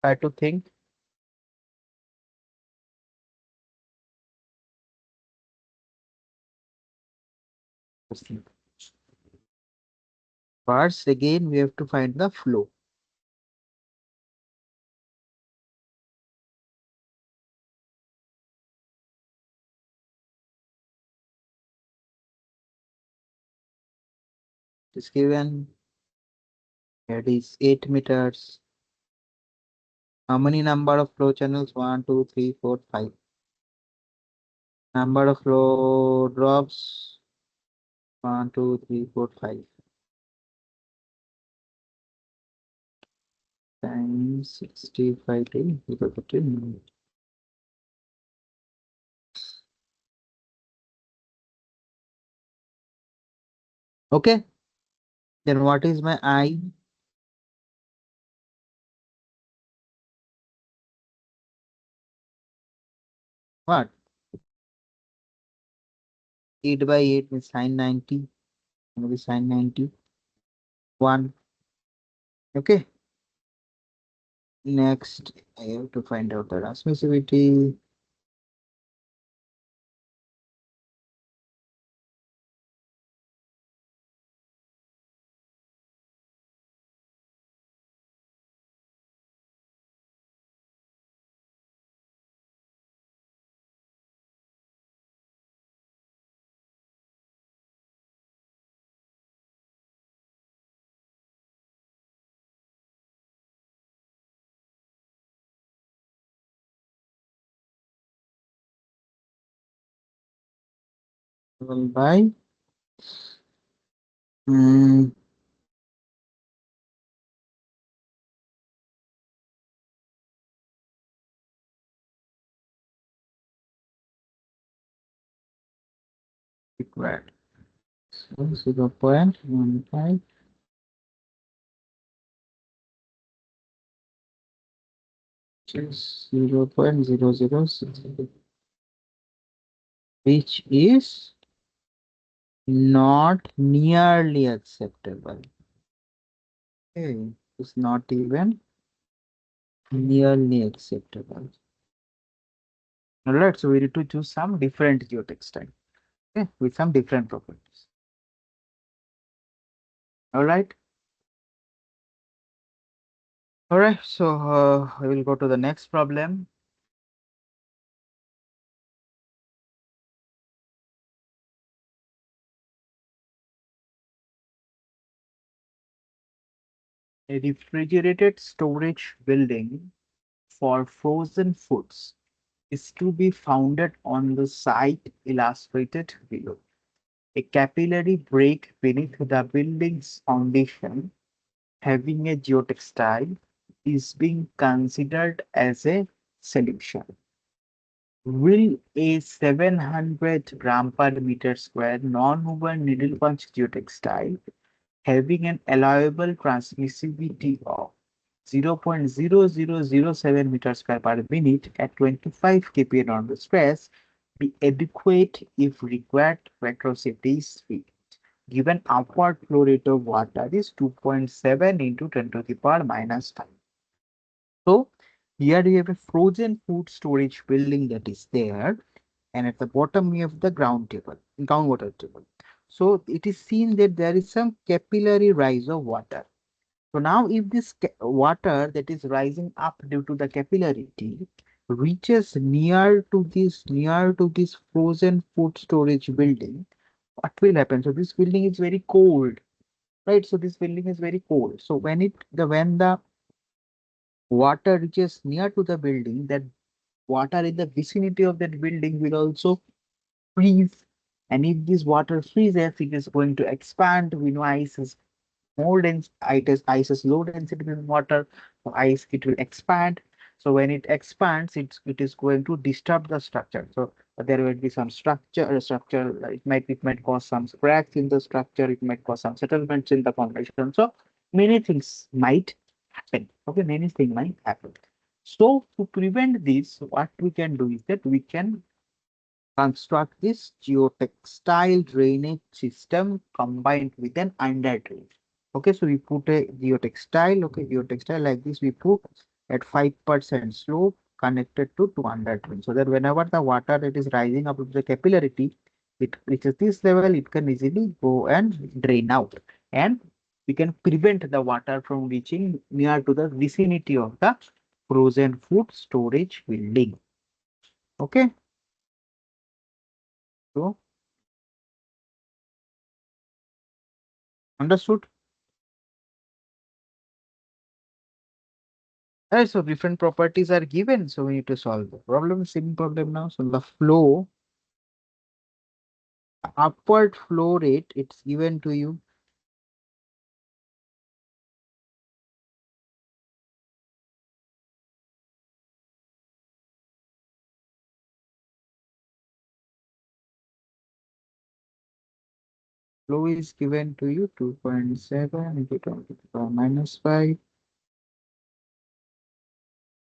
Try to think. First, again, we have to find the flow. It is given. It is 8 meters. How many number of flow channels? 1, 2, 3, 4, 5. Number of flow drops. 1, 2, 3, 4, 5. Times 65 to equal to 10. Okay. Then what is my I? What? 8 by 8 means sin 90. Maybe sin 91. Okay. Next, I have to find out the transmissivity. By mm, required. So 0.15 is 0.006, which is not nearly acceptable. Okay, it's not even nearly acceptable. Alright, so we need to choose some different geotextile, okay, with some different properties. Alright. Alright, so I will go to the next problem. A refrigerated storage building for frozen foods is to be founded on the site illustrated below. A capillary break beneath the building's foundation, having a geotextile, is being considered as a solution. Will a 700 gram per meter square non-woven needle punch geotextile having an allowable transmissivity of 0.0007 meters square per minute at 25 kPa normal stress be adequate if required recursive speed? Given upward flow rate of water is 2.7 into 10 to the power minus 5. So here we have a frozen food storage building that is there, and at the bottom we have the groundwater table. So it is seen that there is some capillary rise of water. So now if this water that is rising up due to the capillarity reaches near to this frozen food storage building, what will happen? So this building is very cold, right? So this building is very cold. So when the water reaches near to the building, that water in the vicinity of that building will also freeze. And if this water freezes, it is going to expand. We know ice is more dense, ice is low density in water, so ice it will expand. So when it expands, it is going to disturb the structure. So there will be some structure. It might cause some cracks in the structure. It might cause some settlements in the foundation. So many things might happen. Okay, many things might happen. So to prevent this, what we can do is that we can construct this geotextile drainage system combined with an under drain. Okay, so we put a geotextile, okay, geotextile like this, we put at 5% slope connected to under drain, so that whenever the water that is rising up with the capillarity, it reaches this level, it can easily go and drain out. And we can prevent the water from reaching near to the vicinity of the frozen food storage building. Okay, so understood. So different properties are given, so we need to solve the problem. Same problem now. So the flow, upward flow rate, it's given to you. Flow is given to you 2.7 into 10 to the power minus 5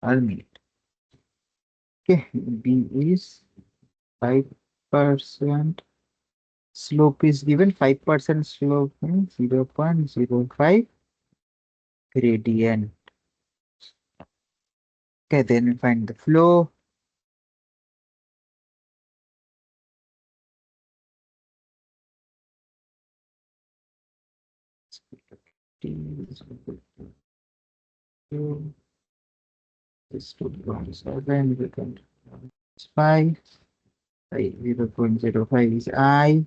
per minute. Okay, B is 5%. Slope is given 5% slope means 0.05 gradient. Okay, then we find the flow. T is equal to this 2.7 become 5. 0.05 is I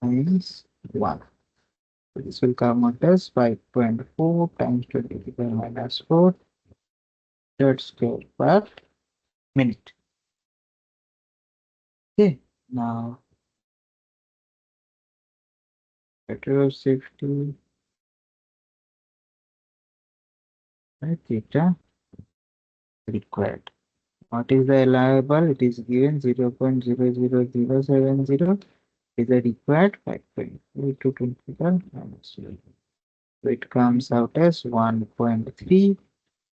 times 1. So this will come out as 5.4 times 20 to the power minus 4 third square per minute. Okay, now better safety theta required. What is the allowable? It is given 0.00070 is the required 5.4 to 20 to the minus 2. So it comes out as 1.3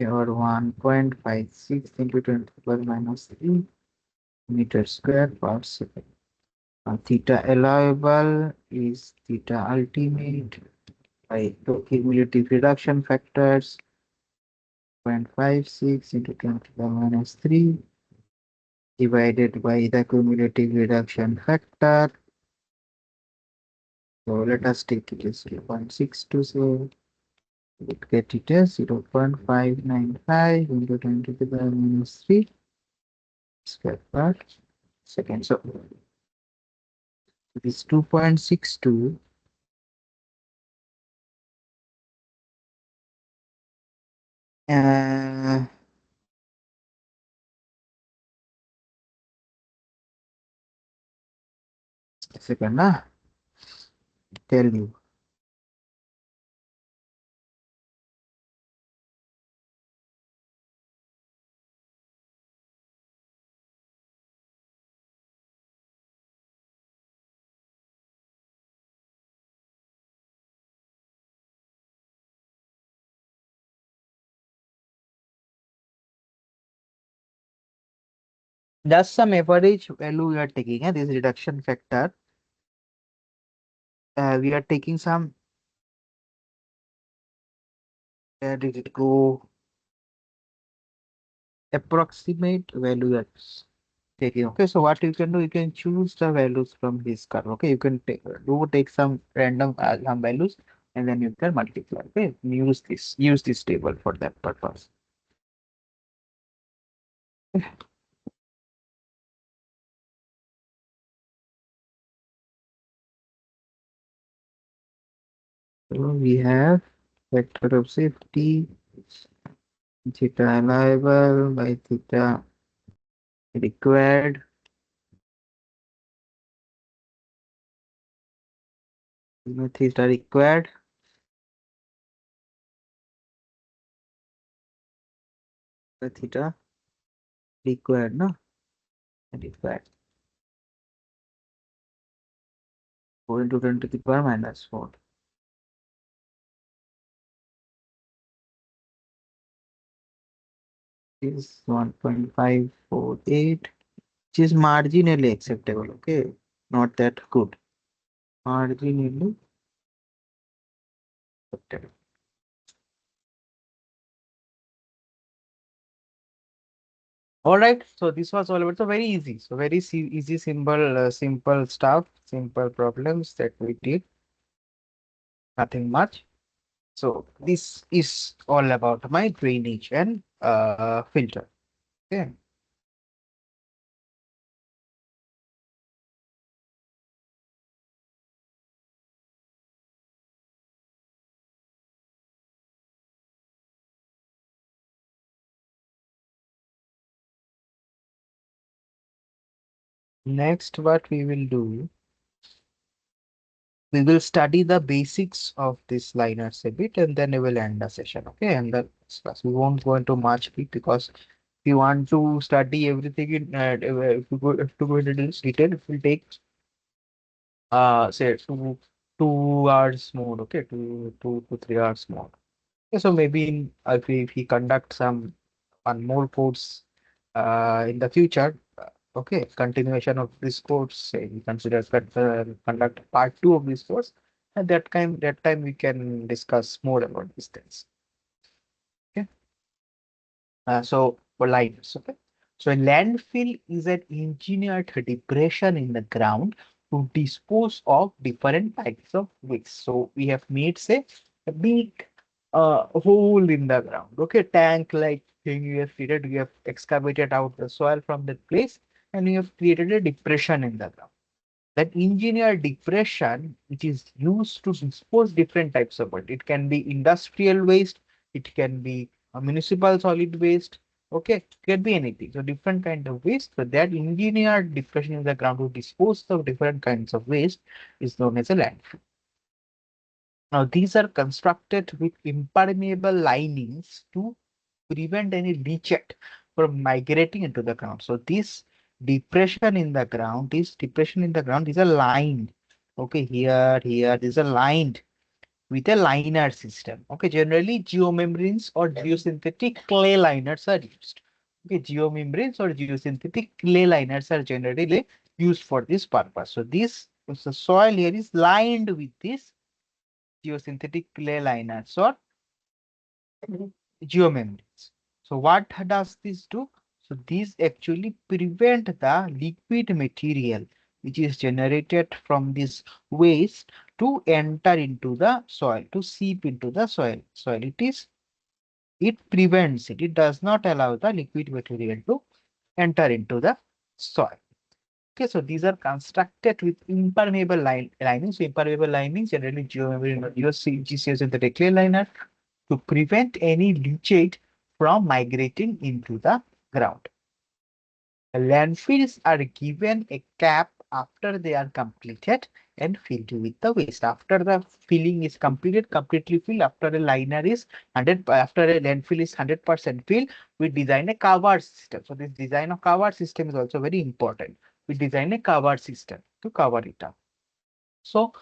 or 1.56 into 10 to the power minus 3 meter square per second. Theta allowable is theta ultimate by the cumulative reduction factors 0.56 into 10 to the power minus 3 divided by the cumulative reduction factor. So let us take it as 0.62. So we get it as 0.595 into 10 to the power minus 3 square per second. So it is 2.62. Uh, second, tell you. Just some average value we are taking, this reduction factor. We are taking some, where did it go? Approximate value we are taking. Okay, so what you can do, you can choose the values from this curve. Okay, you can take some random some values and then you can multiply. Okay, use this table for that purpose. So we have vector of safety, theta allowable by theta required. Theta required by theta required, no? Required. 4 into 10 to the power minus 4 is 1.548, which is marginally acceptable. Okay, not that good. Marginally acceptable. All right, so this was all about, so very easy. So very easy, simple stuff, simple problems that we did. Nothing much. So this is all about my drainage and filter. Okay. Next, what we will do, we will study the basics of this liners a bit, and then we will end the session. Okay, and the class we won't go into much deep because if you want to study everything in, if you go into this detail, it will take say 2 hours more. Okay, 2 to 3 hours more. Okay, so maybe if we conduct some one more course in the future. Okay, continuation of this course, say we consider conduct part 2 of this course. At that time we can discuss more about these things. Okay. So for liners, okay. So a landfill is an engineered depression in the ground to dispose of different types of waste. So we have made, say, a big hole in the ground. Okay, tank like thing you have created, you have excavated out the soil from that place, and you have created a depression in the ground. That engineered depression, which is used to dispose different types of waste. It can be industrial waste, it can be a municipal solid waste. Okay, it can be anything. So different kind of waste. So that engineered depression in the ground to dispose of different kinds of waste is known as a landfill. Now these are constructed with impermeable linings to prevent any leachate from migrating into the ground. So this depression in the ground is a lined. Okay, here, these are lined. with a liner system. Okay, generally geomembranes or geosynthetic clay liners are used. Okay, geomembranes or geosynthetic clay liners are generally used for this purpose. So this the soil here is lined with this geosynthetic clay liners or geomembranes. So what does this do? So these actually prevent the liquid material which is generated from this waste to enter into the soil, to seep into the soil. It prevents it. It does not allow the liquid material to enter into the soil. Okay, so these are constructed with impermeable lining. So impermeable lining generally geomembrane or geosynthetic clay liner to prevent any leachate from migrating into the ground. Landfills are given a cap after they are completed and filled with the waste. After the filling is completed, completely filled, after a liner is 100, after a landfill is 100% filled, we design a cover system. So this design of cover system is also very important. We design a cover system to cover it up. So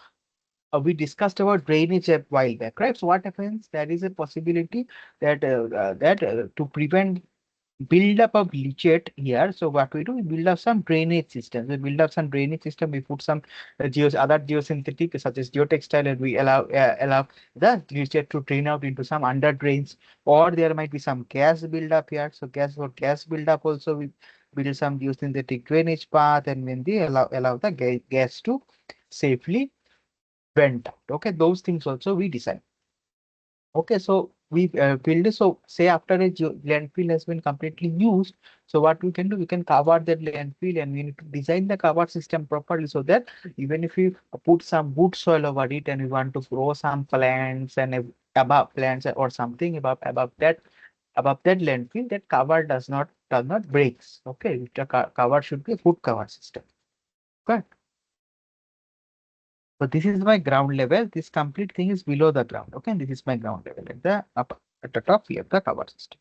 we discussed about drainage a while back, right? So what happens? There is a possibility that to prevent build up of leachate here. So what we do, we build up some drainage system. We build up some drainage system. We put some other geosynthetic such as geotextile, and we allow the leachate to drain out into some under drains, or there might be some gas build up here. So gas build up also we build some geosynthetic drainage path, and when they allow the gas to safely vent out. Okay, those things also we design. Okay, so we build it. So say after a landfill has been completely used, so what we can do, we can cover that landfill, and we need to design the cover system properly so that even if we put some good soil over it and we want to grow some plants and above plants or something above that landfill, that cover does not breaks. Okay, the cover should be a good cover system. Okay. So this is my ground level. This complete thing is below the ground. Okay, this is my ground level. At the up at the top, we have the cover system.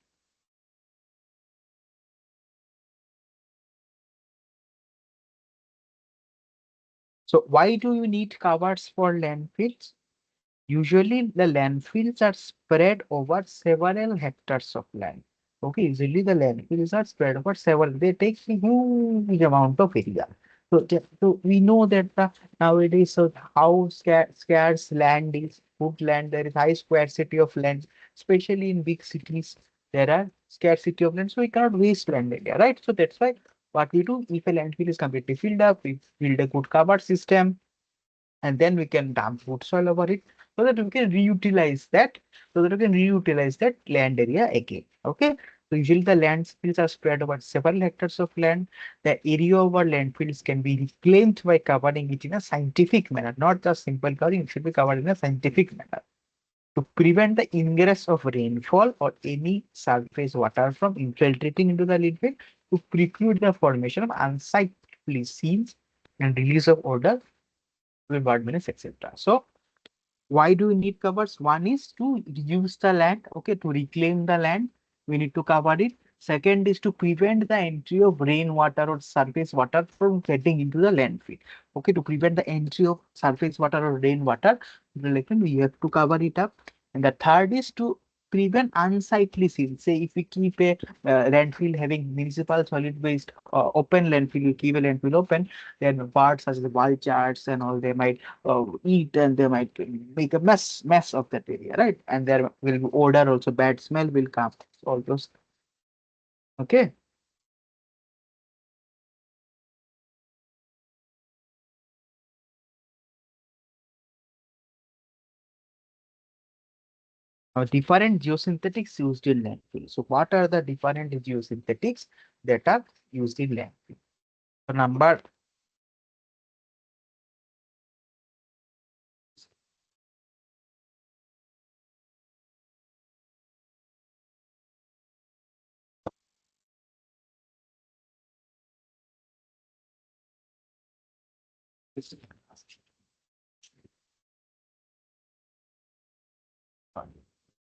So why do you need covers for landfills? Usually the landfills are spread over several hectares of land. Okay, usually the landfills are spread over several, they take a huge amount of area. So we know that nowadays, so how scarce land is, good land, there is high scarcity of land, especially in big cities, there are scarcity of land, so we cannot waste land area, right? So that's why what we do, if a landfill is completely filled up, we build a good cover system, and then we can dump food soil over it so that we can reutilize that land area again. Okay, so usually the landfills are spread over several hectares of land. The area of our landfills can be reclaimed by covering it in a scientific manner, not just simple covering. It should be covered in a scientific manner to prevent the ingress of rainfall or any surface water from infiltrating into the landfill, to preclude the formation of unsightly scenes and release of odor, bird minutes, etc. So why do we need covers? One is to reuse the land, okay, to reclaim the land. We need to cover it. Second is to prevent the entry of rainwater or surface water from getting into the landfill. Okay, to prevent the entry of surface water or rainwater, we have to cover it up. And the third is to prevent unsightly scenes. Say if we keep a landfill having municipal solid waste open landfill, we keep a landfill open, then birds such as the vultures and all, they might eat, and they might make a mess of that area, right? And there will be odor also, bad smell will come, all those. Okay. Different geosynthetics used in landfill. So what are the different geosynthetics that are used in landfill? So number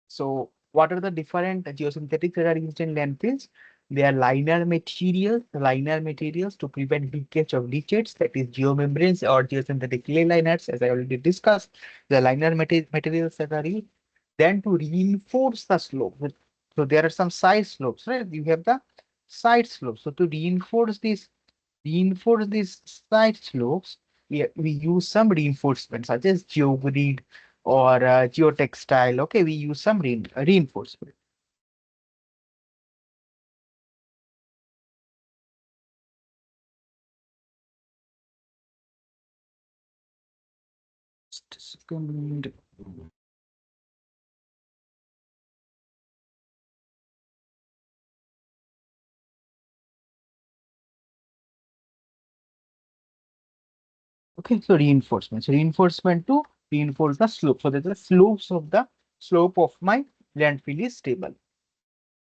so what are the different geosynthetics that are used in landfills? They are liner materials to prevent leakage of leachates, that is geomembranes or geosynthetic clay liners, as I already discussed. The liner materials that are used then to reinforce the slope. So there are some side slopes, right? You have the side slopes. So to reinforce these side slopes, we use some reinforcement such as geogrid or geotextile. Okay, we use some reinforcement. Just a second. Okay, so reinforcement. So reinforcement to reinforce the slope. So that the slope of my landfill is stable.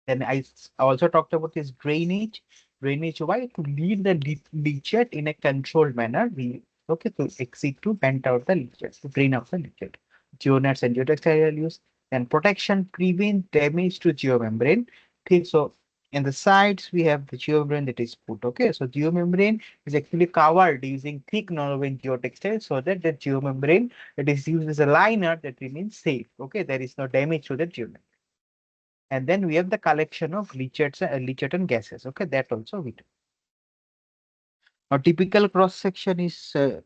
Then I also talked about this drainage. Drainage why? To lead the leachate in a controlled manner. We okay to exit to vent out the leachate, to drain out the leachate. Geonets and geotextile use. Then protection prevent damage to geomembrane. Okay, so in the sides we have the geomembrane that is put. Okay, so geomembrane is actually covered using thick nonwoven geotextile so that the geomembrane that is used as a liner that remains safe. Okay, there is no damage to the geomembrane. And then we have the collection of leachate and gases. Okay, that also we do. Now, typical cross section is shown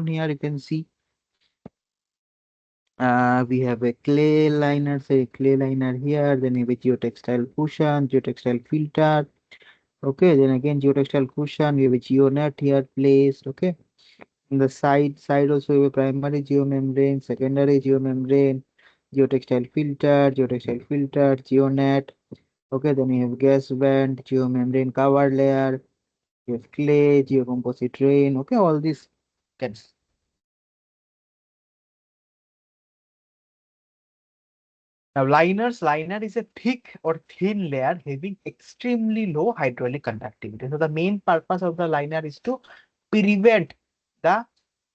here. You can see we have a clay liner, say clay liner here. Then we have a geotextile cushion, geotextile filter. Okay, then again geotextile cushion. We have a geonet here placed. Okay, on the side also we have a primary geomembrane, secondary geomembrane, geotextile filter, geonet. Okay, then we have gas band, geomembrane cover layer, you have clay, geocomposite rain. Okay, all these can. Now, liner is a thick or thin layer having extremely low hydraulic conductivity. So the main purpose of the liner is to prevent the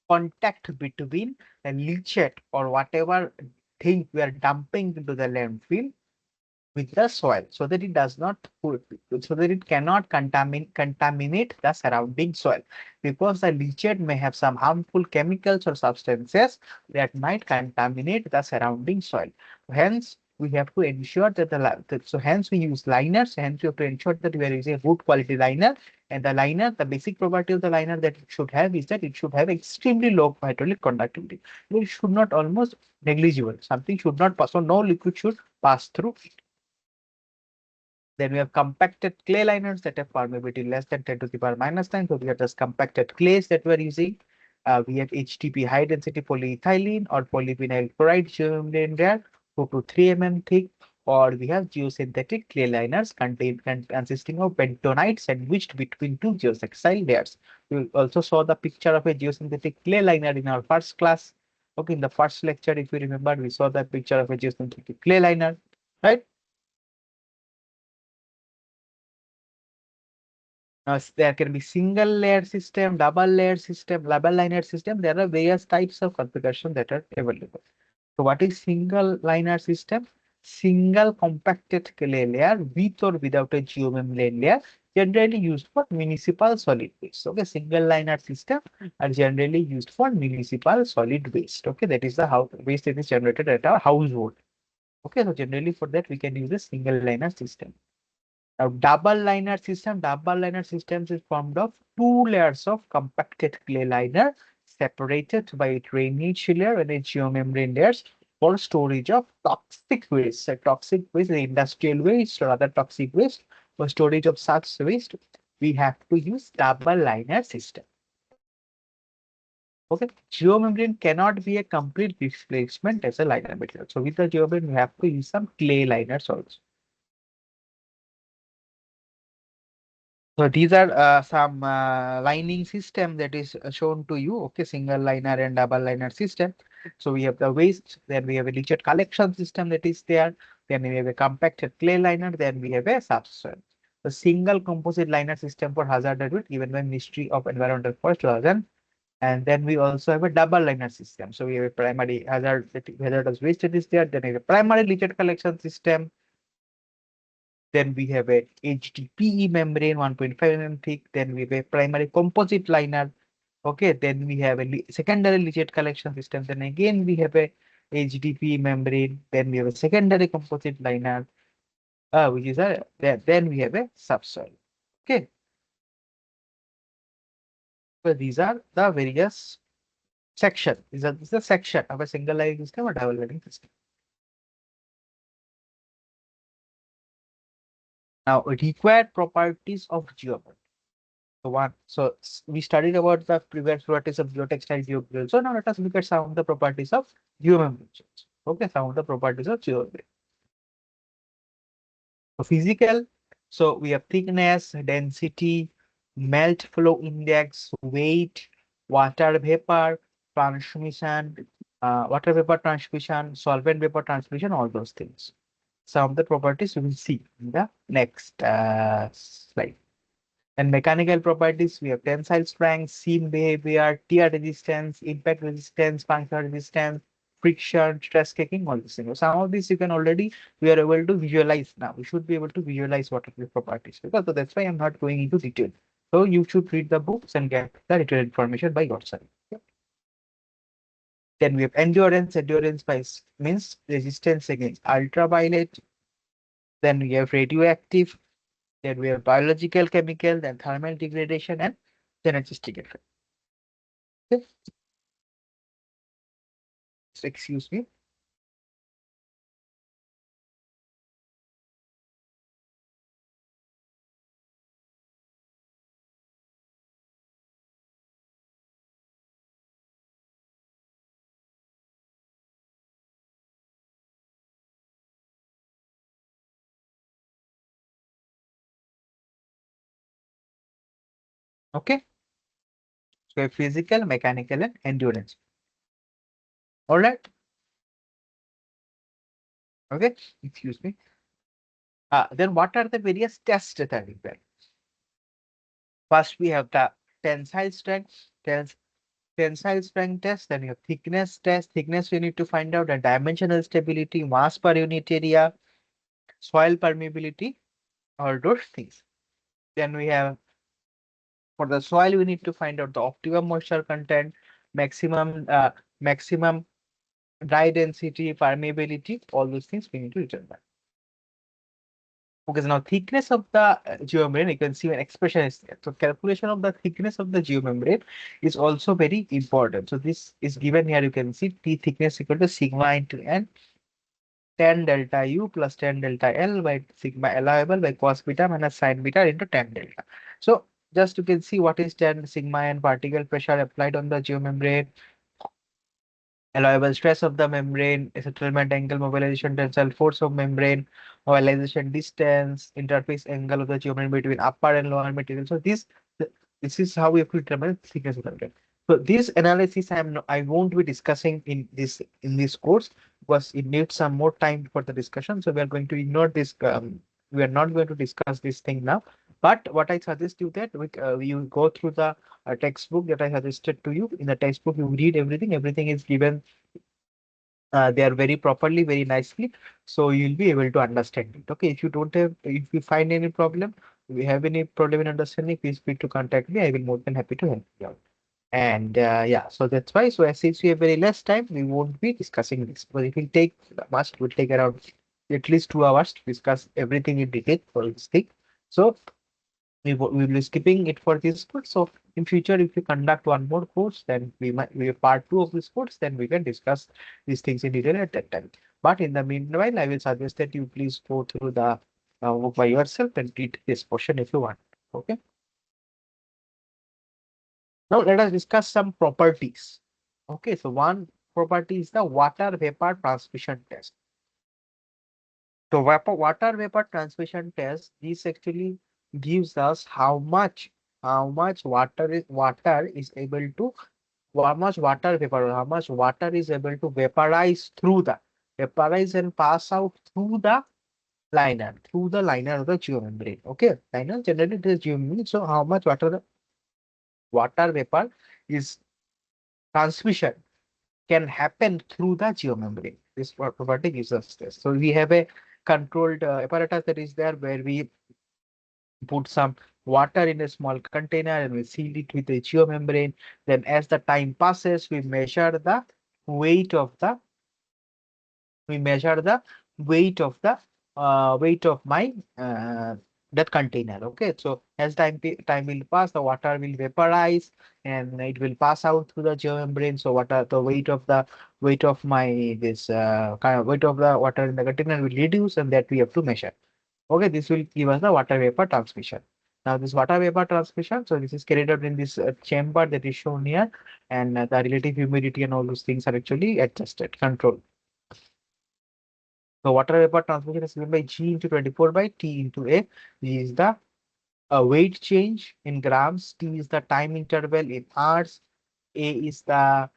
contact between the leachate or whatever thing we are dumping into the landfill with the soil so that it does not so that it cannot contaminate the surrounding soil, because the leachate may have some harmful chemicals or substances that might contaminate the surrounding soil. Hence we have to ensure that so hence we use liners. Hence we have to ensure that we are using a good quality liner. And the liner, the basic property of the liner that it should have is that it should have extremely low hydraulic conductivity. It should not almost negligible. Something should not pass, so no liquid should pass through. Then we have compacted clay liners that have permeability less than 10 to the power minus 9. So we have just compacted clays that we're using. We have HTP high density polyethylene or polyvinyl chloride geomembrane there, 2 to 3 mm thick. Or we have geosynthetic clay liners consisting of bentonite sandwiched between two geotextile layers. We also saw the picture of a geosynthetic clay liner in our first class. Okay, in the first lecture, if you remember, we saw the picture of a geosynthetic clay liner, right? There can be single layer system, double layer system, double liner system. There are various types of configuration that are available. So what is single liner system? Single compacted clay layer with or without a geomembrane layer, generally used for municipal solid waste. Okay, single liner system are generally used for municipal solid waste. Okay, that is the how waste that is generated at our household. Okay, so generally for that we can use a single liner system. Now, double liner systems is formed of two layers of compacted clay liner separated by a drainage layer and a geomembrane layers for storage of toxic waste. So toxic waste, the industrial waste or other toxic waste, for storage of such waste, we have to use double liner system. Okay, geomembrane cannot be a complete replacement as a liner material. So with the geomembrane, we have to use some clay liners also. So these are some lining system that is shown to you. Okay, single liner and double liner system. So we have the waste, then we have a leachate collection system that is there. Then we have a compacted clay liner. Then we have a subsoil. The single composite liner system for hazardous waste given by Ministry of Environmental Forest 2000. And then we also have a double liner system. So we have a primary hazardous waste that is there. Then we have a primary leachate collection system. Then we have a HDPE membrane, 1.5 mm thick. Then we have a primary composite liner. Okay, then we have a secondary leachate collection system. Then again we have a HDPE membrane. Then we have a secondary composite liner, which is a then we have a subsoil. Okay, so these are the various section. This is the section of a single line system or double line system. Now, required properties of geometry. So we studied about the previous properties of geotextile geogrill. So now let us look at some of the properties of geomembranes. Okay, some of the properties of geomembrane. So physical. So we have thickness, density, melt flow index, weight, water vapor transmission, solvent vapor transmission, all those things. Some of the properties we will see in the next slide. And mechanical properties, we have tensile strength, seam behavior, tear resistance, impact resistance, functional resistance, friction, stress caking, all these things. Some of these you can already, we are able to visualize now. We should be able to visualize what are the properties, because so that's why I'm not going into detail. So you should read the books and get the detailed information by yourself. Yep. Then we have endurance. Endurance by means resistance against ultraviolet. Then we have radioactive. Then we have biological, chemical, then thermal degradation and synergistic effect. Okay. So excuse me. Okay. So physical, mechanical, and endurance. All right. Okay. Excuse me. Then what are the various tests that are required? First, we have the tensile strength, tensile strength test. Then you have thickness test. Thickness, we need to find out the dimensional stability, mass per unit area, soil permeability, all those things. Then we have for the soil, we need to find out the optimum moisture content, maximum dry density, permeability, all those things we need to determine. Okay, so now thickness of the geomembrane, you can see an expression is there. So calculation of the thickness of the geomembrane is also very important. So this is given here. You can see T thickness equal to sigma into n, tan delta U plus tan delta L by sigma allowable by cos beta minus sin beta into tan delta. So just you can see what is tan sigma and particle pressure applied on the geomembrane, allowable stress of the membrane, settlement angle, mobilization tensile force of membrane, mobilization distance, interface angle of the geometry between upper and lower material. So this is how we have to determine thickness of the membrane. So this analysis I won't be discussing in this course because it needs some more time for the discussion. So we are going to ignore this. We are not going to discuss this thing now. But what I suggest you that you go through the textbook that I suggested to you. In the textbook, you read everything. Everything is given they are very properly, very nicely. So you'll be able to understand it. Okay. If you don't have, if you find any problem, if you have any problem in understanding, please feel to contact me. I will more than happy to help you out. And yeah, so that's why. So as since we have very less time, we won't be discussing this. But it will take much, it will take around at least 2 hours to discuss everything in detail for this thing. So we will be skipping it for this course. So in future, if we conduct one more course, then we have part two of this course, then we can discuss these things in detail at that time. But in the meanwhile, I will suggest that you please go through the book by yourself and read this portion if you want. Okay. Now let us discuss some properties. Okay, so one property is the water vapor transmission test. So water vapor transmission test, this actually gives us how much water is able to how much water vapor how much water is able to vaporize and pass out through the liner of the geomembrane. Okay, liner generally it is geomembrane. So how much water vapor is transmission can happen through the geomembrane. This property gives us this. So we have a controlled apparatus that is there, where we put some water in a small container and we seal it with a geomembrane. Then as the time passes, weight of the we measure the weight of my that container. Okay, so as time will pass, the water will vaporize and it will pass out through the geomembrane. So water the weight of my this kind of weight of the water in the container will reduce, and that we have to measure. Okay, this will give us the water vapor transmission. Now this water vapor transmission, so this is carried out in this chamber that is shown here, and the relative humidity and all those things are actually adjusted, controlled. So water vapor transmission is given by G into 24 by T into A. G is the weight change in grams. T is the time interval in hours. A is the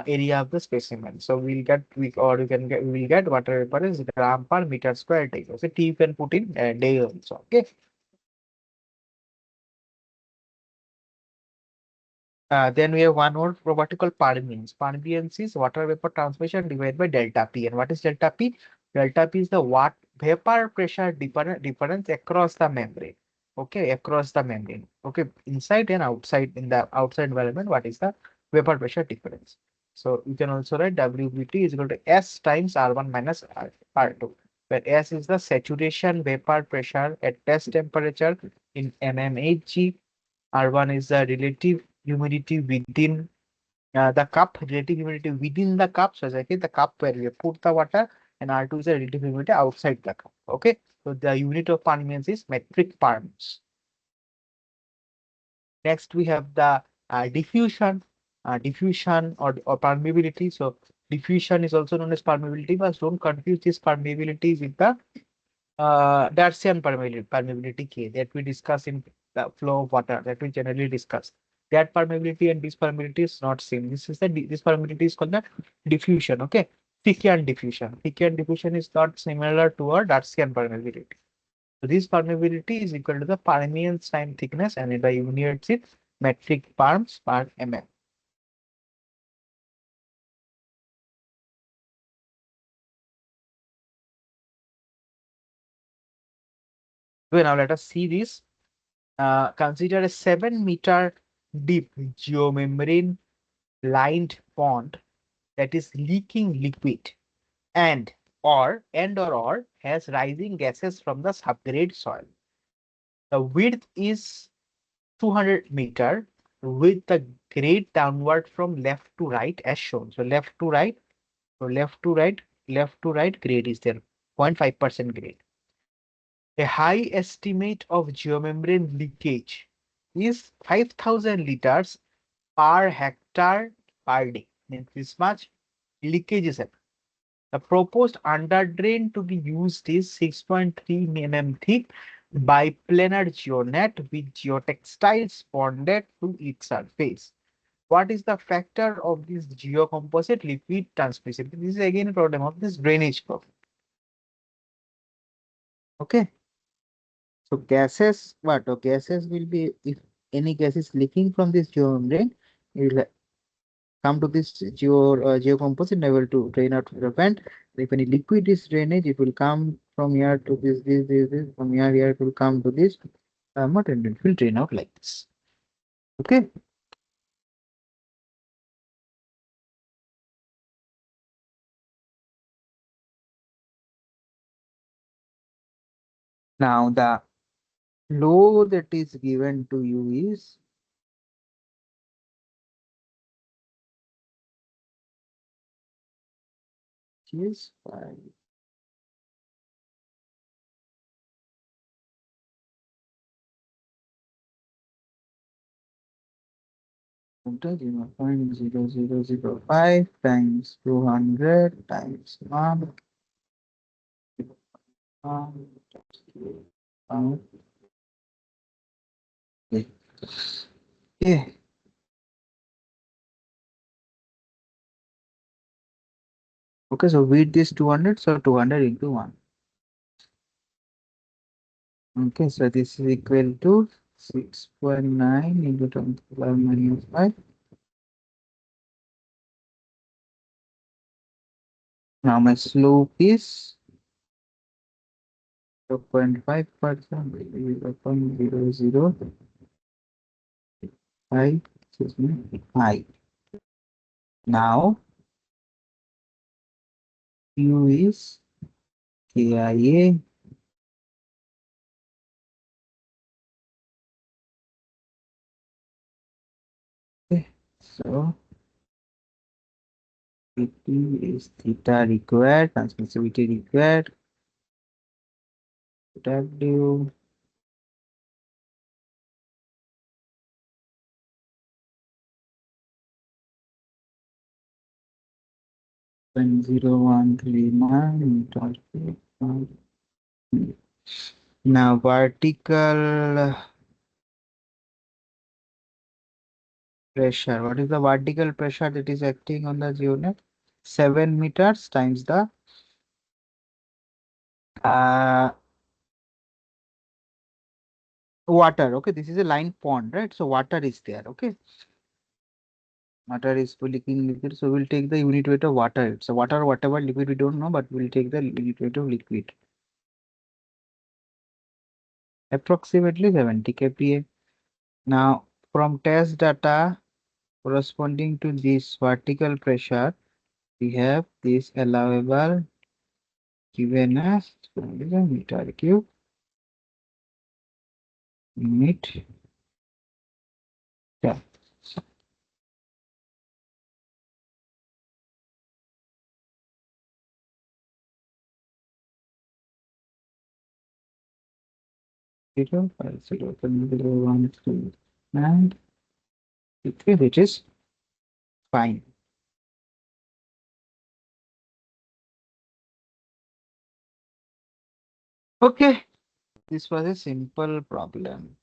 area of the specimen. So we can get we will get water vapor is gram per meter square day. So T you can put in day also. Okay. Then we have one more property called permeance. Permeance is water vapor transmission divided by delta P. And what is delta P? Delta P is the what vapor pressure difference across the membrane. Okay, across the membrane. Okay, inside and outside in the outside environment, what is the vapor pressure difference? So you can also write WVT is equal to S times R1 minus R2, where S is the saturation vapor pressure at test temperature in mmHg. R1 is the relative humidity within the cup, relative humidity within the cup. So exactly the cup where we put the water, and R2 is the relative humidity outside the cup. Okay. So the unit of permeance is metric parms. Next, we have the diffusion or permeability. So diffusion is also known as permeability, but don't confuse this permeability with the Darcian permeability K that we discuss in the flow of water that we generally discuss. That permeability and this permeability is not same. This permeability is called the diffusion. Okay, Fickian diffusion. Fickian diffusion is not similar to our Darcian permeability. So this permeability is equal to the permeance time thickness, and the units is metric parms per mm. So now let us see this. Consider a 7-meter deep geomembrane lined pond that is leaking liquid and or has rising gases from the subgrade soil. The width is 200 meter with the grade downward from left to right as shown. So left to right, so left to right grade is there, 0.5% grade. A high estimate of geomembrane leakage is 5,000 liters per hectare per day. Means this much leakage is happening. The proposed underdrain to be used is 6.3 mm thick biplanar geonet with geotextiles bonded to its surface. What is the factor of this geocomposite liquid transmissibility? This is again a problem of this drainage problem. Okay. So gases, what? Gases will be, if any gas is leaking from this geomembrane, it will come to this geocomposite level to drain out to the vent. If any liquid is drainage, it will come from here to this. From here, it will come to this. What and it will drain out like this. Okay. Now the flow that is given to you is is 0.0005 times 200 times 1. Okay. Okay. Okay, so width is 200, so 200 into 1. Okay, so this is equal to 6.9 into 10 to the power minus 5. Now my slope is 0.5%, 0.005, excuse me, I. Now, Q is KIA. Okay, so PT is theta required, transmissivity required, W 0.0139 meters. Now vertical pressure. What is the vertical pressure that is acting on the unit? 7 meters times the uh, water. Okay, this is a line pond, right? So water is there. Okay, water is leaking liquid. So we'll take the unit weight of water. So water, whatever liquid we don't know, but we'll take the unit weight of liquid. Approximately 70 kPa. Now from test data corresponding to this vertical pressure, we have this allowable given as meter cube unit. Yeah. 0.05012 and okay, which is fine. Okay, this was a simple problem.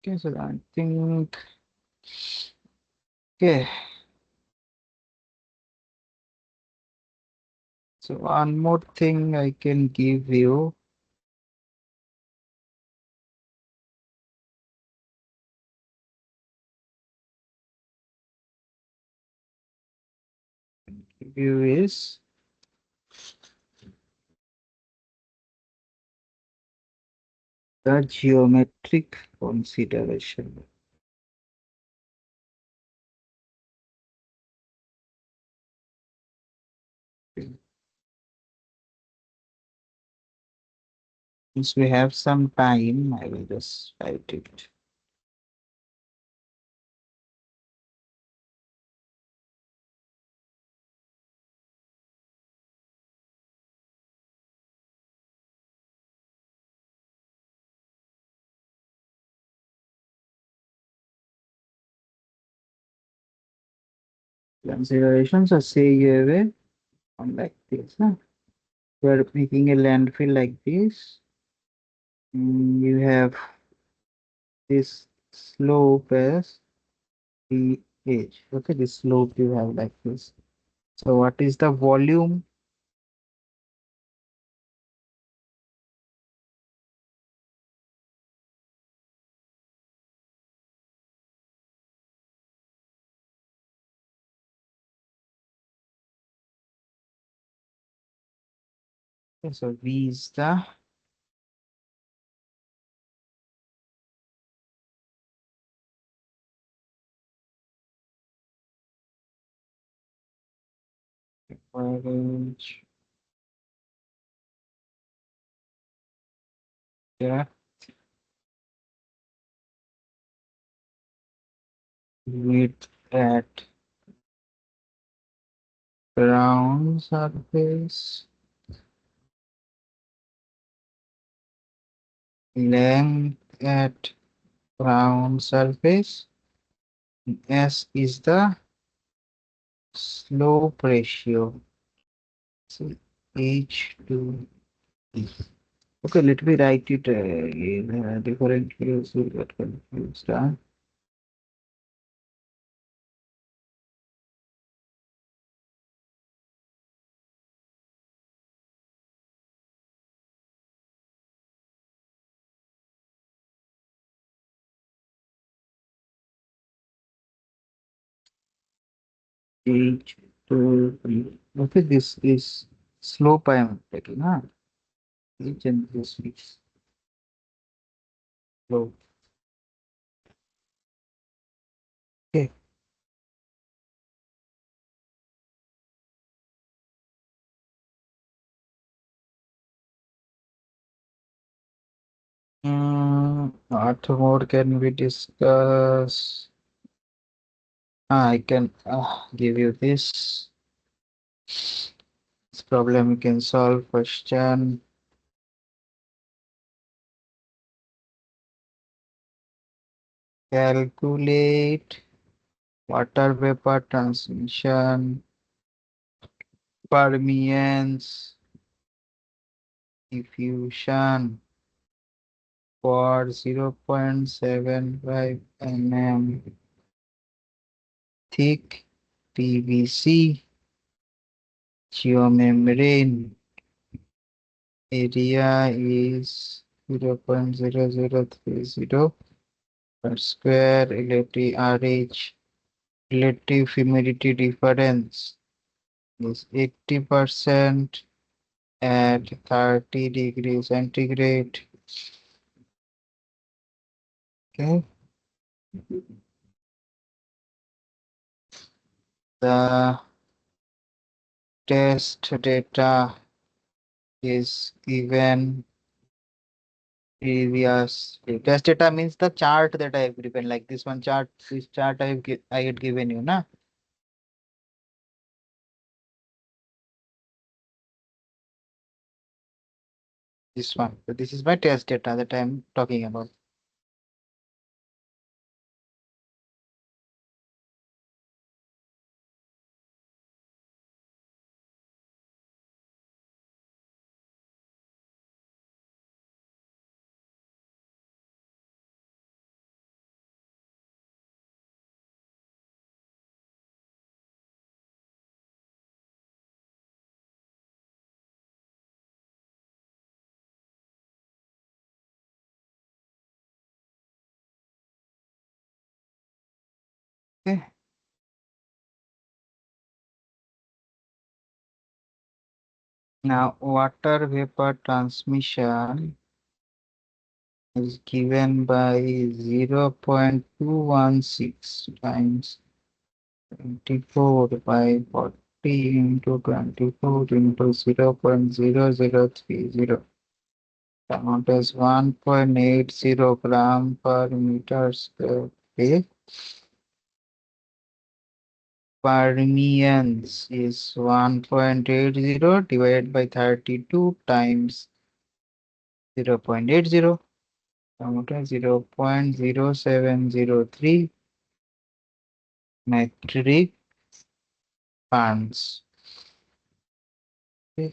Okay, so I think okay. So one more thing I can give you. Give you is the geometric consideration. Since we have some time, I will just write it. Considerations, so say you have a one like this. Huh? You are making a landfill like this. You have this slope as the edge. Okay, this slope you have like this. So what is the volume? Okay, so V is the average, yeah, width at ground surface, length at ground surface. S is the slope ratio. So H to E. Okay, let me write it in different views. Will get confused. H to E. Okay, this is slope I am taking. Huh? each and this is flow. Okay. What more can we discuss? I can give you this problem you can solve. Question: calculate water vapor transmission permeance diffusion for 0.75 mm thick PVC geomembrane. Area is 0.0030 per square. Relative RH. Relative humidity difference is 80% at 30 degrees centigrade. Okay. The test data is given previously. Test data means the chart that I have given, like this one chart, this chart I had given you, na? This one. So this is my test data that I'm talking about. Okay. Now water vapor transmission is given by 0.216 times 24 by 40 into 24 into 0.0030. The amount is 1.80 gram per meter square. Okay. Permeance is 1.80 divided by 32 times 0.80. The amount is 0.0703 metric tons. Okay.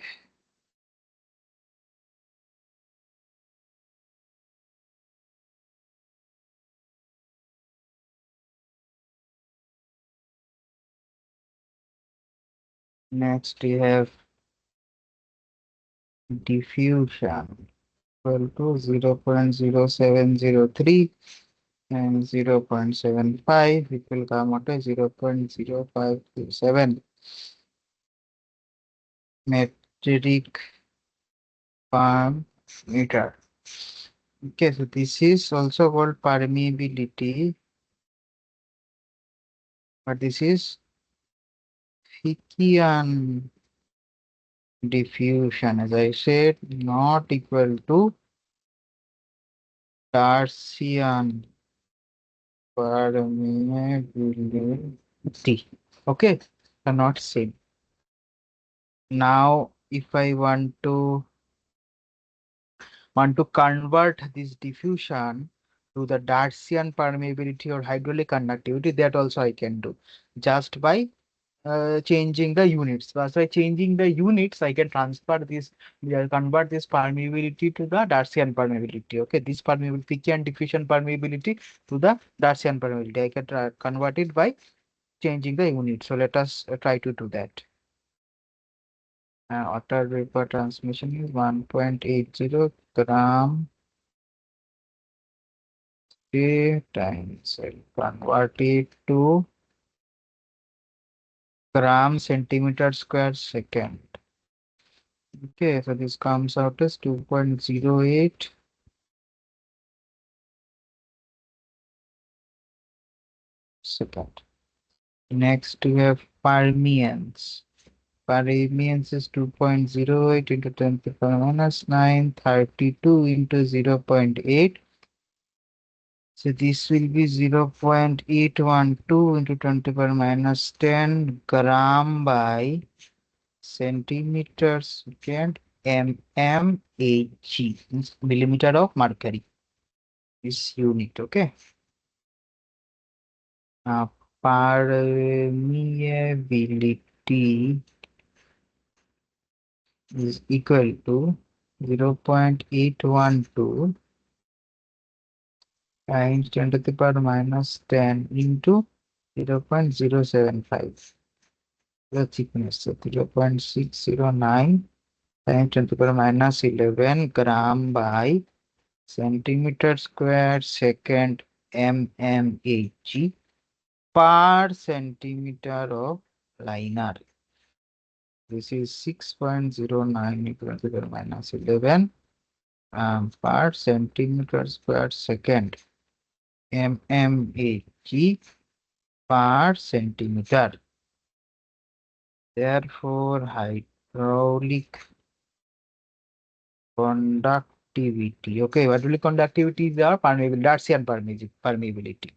Next we have diffusion equal to 0.0703 and 0.75, it will come out as 0.0527 metric per meter. Okay, so this is also called permeability, but this is Fickian diffusion, as I said, not equal to Darcian permeability. Okay, are not same. Now, if I want to convert this diffusion to the Darcian permeability or hydraulic conductivity, that also I can do just by changing the units. So by changing the units, I can transfer this, convert this permeability to the Darcian permeability. Okay, this permeability and diffusion permeability to the Darcian permeability. I can convert it by changing the unit. So let us try to do that. Water vapor transmission is 1.80 gram per times. I'll convert it to gram centimeter square second. Okay, so this comes out as 2.08 second. Next, we have Permians. Permians is 2.08 into 10 to the power minus 9, 32 into 0.8. So this will be 0.812 into 10 to the power minus 10 gram by centimeters second mmHg, means millimeter of mercury. This unit, okay. Permeability is equal to 0.812 times 10 to the power minus 10 into 0.075. The thickness, so 0.609 times 10 to the power minus 11 gram by centimeter square second mmHg per centimeter of liner. This is 6.09 equal to the minus 11 per centimeter square second mmHg per centimeter. Therefore, hydraulic conductivity. Okay, hydraulic conductivity is our permeability, Darcian permeability.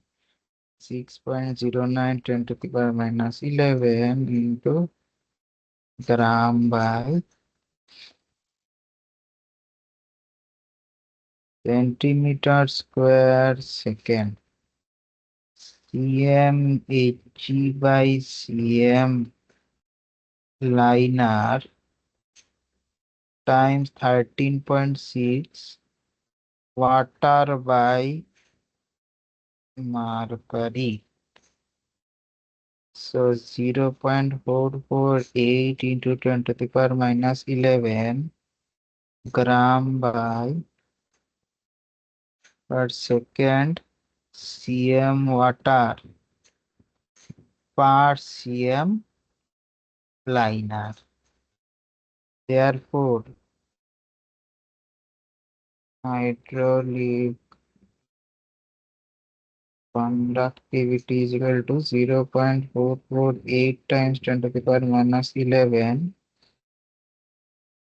6.09 10 to the power minus 11 into gram by centimeter square second. cmHg by cm liner times 13.6 water by mercury. So 0.448 into 10 to the power minus 11 gram by per second cm water per cm liner. Therefore, hydraulic conductivity is equal to 0.448 times 10 to the power minus 11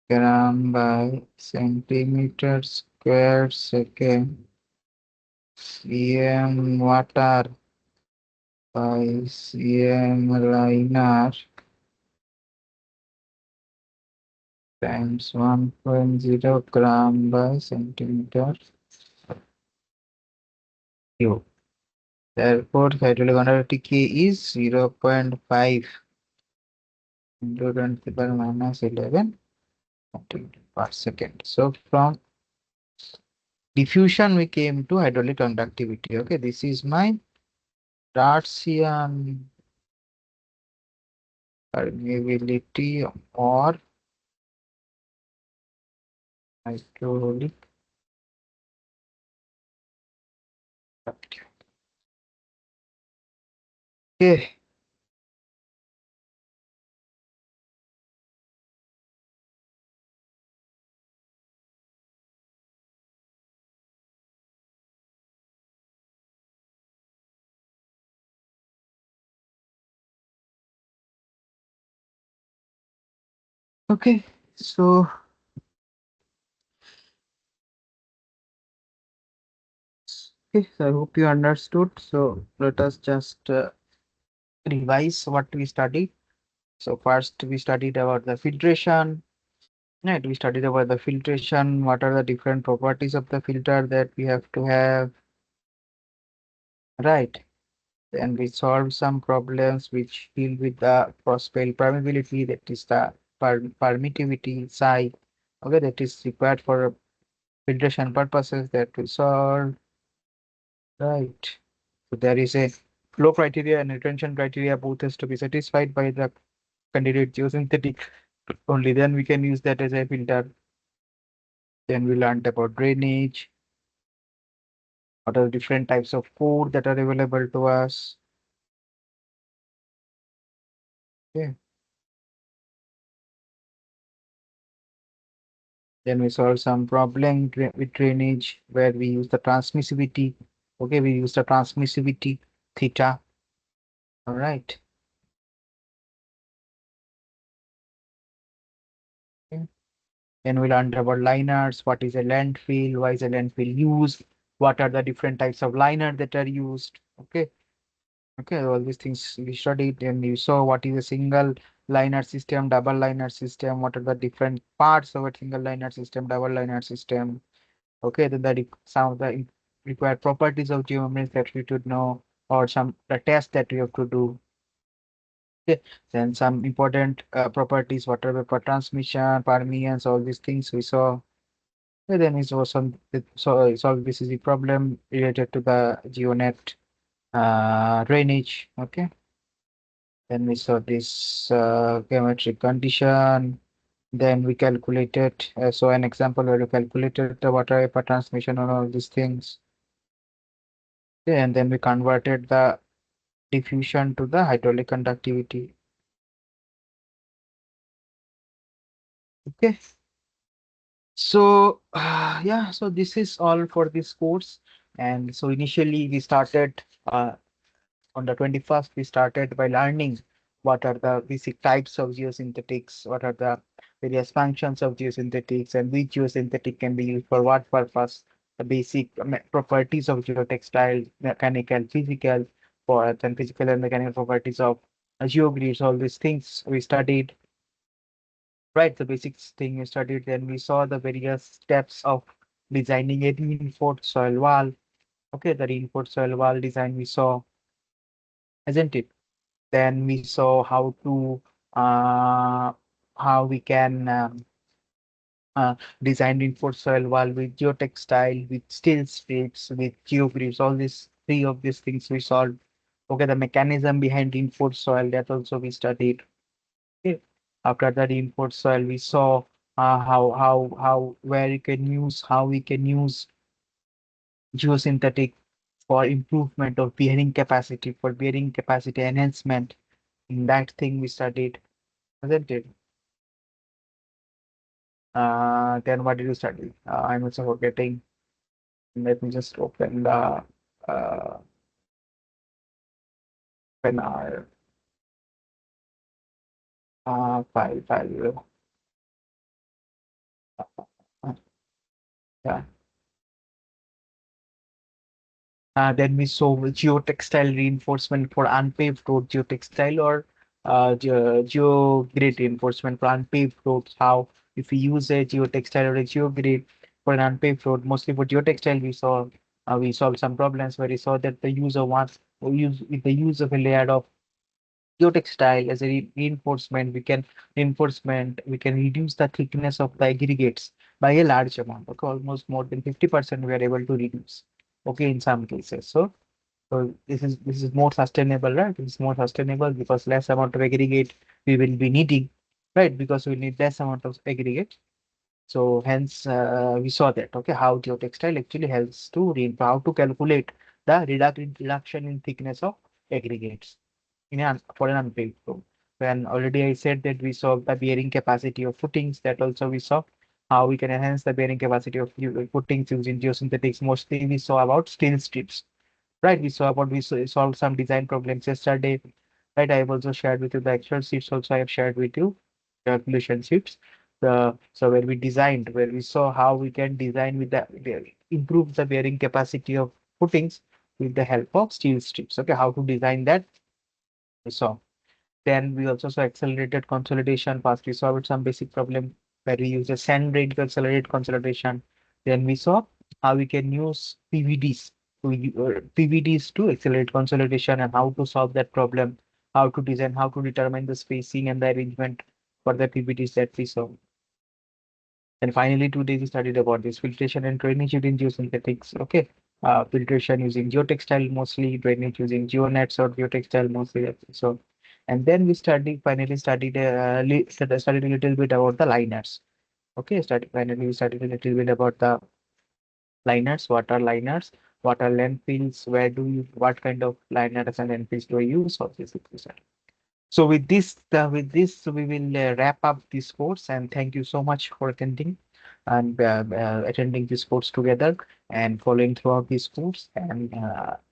gram by centimeter square second cm water by cm liner times 1.0 gram by centimeter cube. Therefore, hydraulic conductivity K is 0.5 into 10 to the power minus 11 per second. So from diffusion we came to hydraulic conductivity. Okay, this is my Darcian permeability or hydraulic conductivity. Okay, okay, so okay, so I hope you understood. So let us just revise what we studied. So first we studied about the filtration. Right, we studied about the filtration. What are the different properties of the filter that we have to have? Right. Then we solved some problems which deal with the cross-fail permeability, that is the permittivity psi. Okay, that is required for filtration purposes that we solve. Right. So there is a flow criteria and retention criteria, both has to be satisfied by the candidate geosynthetic. Only then we can use that as a filter. Then we learned about drainage, what are the different types of code that are available to us. Okay. Then we solve some problem with drainage where we use the transmissivity. Okay, we use the transmissivity theta. All right. Okay. Then we learned about liners. What is a landfill? Why is a landfill used? What are the different types of liner that are used? Okay. Okay, all these things we studied and you saw what is a single liner system, double liner system, what are the different parts of a single liner system, double liner system. Okay, then some of the required properties of geometry that we should know, or some the test that we have to do. Okay, then some important properties, water vapor transmission, permeance, all these things we saw. And then we saw solve this is the problem related to the geonet drainage. Okay. Then we saw this geometric condition. Then we calculated, so an example where we calculated the water vapor transmission and all these things. Okay, and then we converted the diffusion to the hydraulic conductivity. Okay, so yeah, so this is all for this course. And so initially we started on the 21st, we started by learning what are the basic types of geosynthetics, what are the various functions of geosynthetics, and which geosynthetic can be used for what purpose, the basic properties of geotextile, mechanical, physical, for then physical and mechanical properties of geogrids, all these things we studied. Right, the basics thing we studied, then we saw the various steps of designing a reinforced soil wall. Okay, the reinforced soil wall design we saw, isn't it? Then we saw uh, how we can uh, design reinforced soil wall with geotextile, with steel strips, with geogrids, all these three of these things we solved. Okay, the mechanism behind reinforced soil that also we studied. Okay. After the reinforced soil, we saw how where you can use how we can use geosynthetic for improvement of bearing capacity, for bearing capacity enhancement. In that thing we studied, isn't it? Then what did you study? I'm also forgetting. Let me just open our file. Uh, yeah. Then we saw geotextile reinforcement for unpaved road, geotextile or geogrid reinforcement for unpaved roads. How if we use a geotextile or a geogrid for an unpaved road, mostly for geotextile, we solved some problems where we saw that the user wants use with the use of a layer of geotextile as a reinforcement, we can reduce the thickness of the aggregates by a large amount. Okay, almost more than 50% we are able to reduce. Okay, in some cases. So this is more sustainable, right? It's more sustainable because less amount of aggregate we will be needing, right? Because we need less amount of aggregate. So hence we saw that, okay, how geotextile actually helps to how to calculate the reduction in thickness of aggregates for an unpaved road. When already I said that we saw the bearing capacity of footings, that also we saw how we can enhance the bearing capacity of footings using geosynthetics. Mostly we saw about steel strips, right? We solved some design problems yesterday, right? I have also shared with you the Excel sheets. Also, I have shared with you calculation sheets. So where we saw how we can design with improve the bearing capacity of footings with the help of steel strips. Okay, how to design that we saw. Then we also saw accelerated consolidation. First, we saw with some basic problem where we use a sand rain to accelerate consolidation. Then we saw how we can use PVDs to accelerate consolidation and how to solve that problem, how to design, how to determine the spacing and the arrangement for the PVDs that we saw. And finally, today we studied about this filtration and drainage using geosynthetics. Okay. Filtration using geotextile mostly, drainage using geonets or geotextile mostly. So, and then we finally studied a little bit about the liners. Okay. Finally, we studied a little bit about the liners, what are landfills, what kind of liners and landfills do we use? All this. So with this, we will wrap up this course and thank you so much for attending. and attending this course together and following throughout this course. And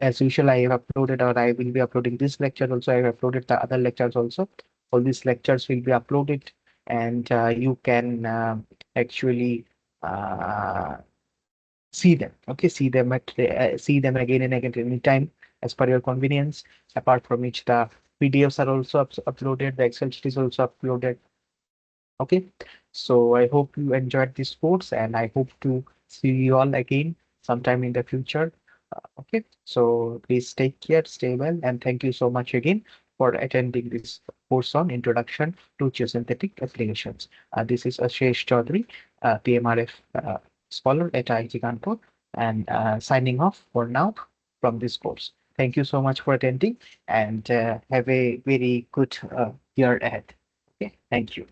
as usual, I have uploaded, or I will be uploading this lecture also. I have uploaded the other lectures also. All these lectures will be uploaded, and you can actually uh, see them. Okay, see them again and again anytime as per your convenience. Apart from which, the PDFs are also uploaded. The Excel sheet is also uploaded. Okay, so I hope you enjoyed this course, and I hope to see you all again sometime in the future. Okay, so please take care, stay well, and thank you so much again for attending this course on Introduction to Geosynthetic Applications. This is Ashish Chaudhary, PMRF scholar at IIT Kanpur, and signing off for now from this course. Thank you so much for attending, and have a very good year ahead. Okay, thank you.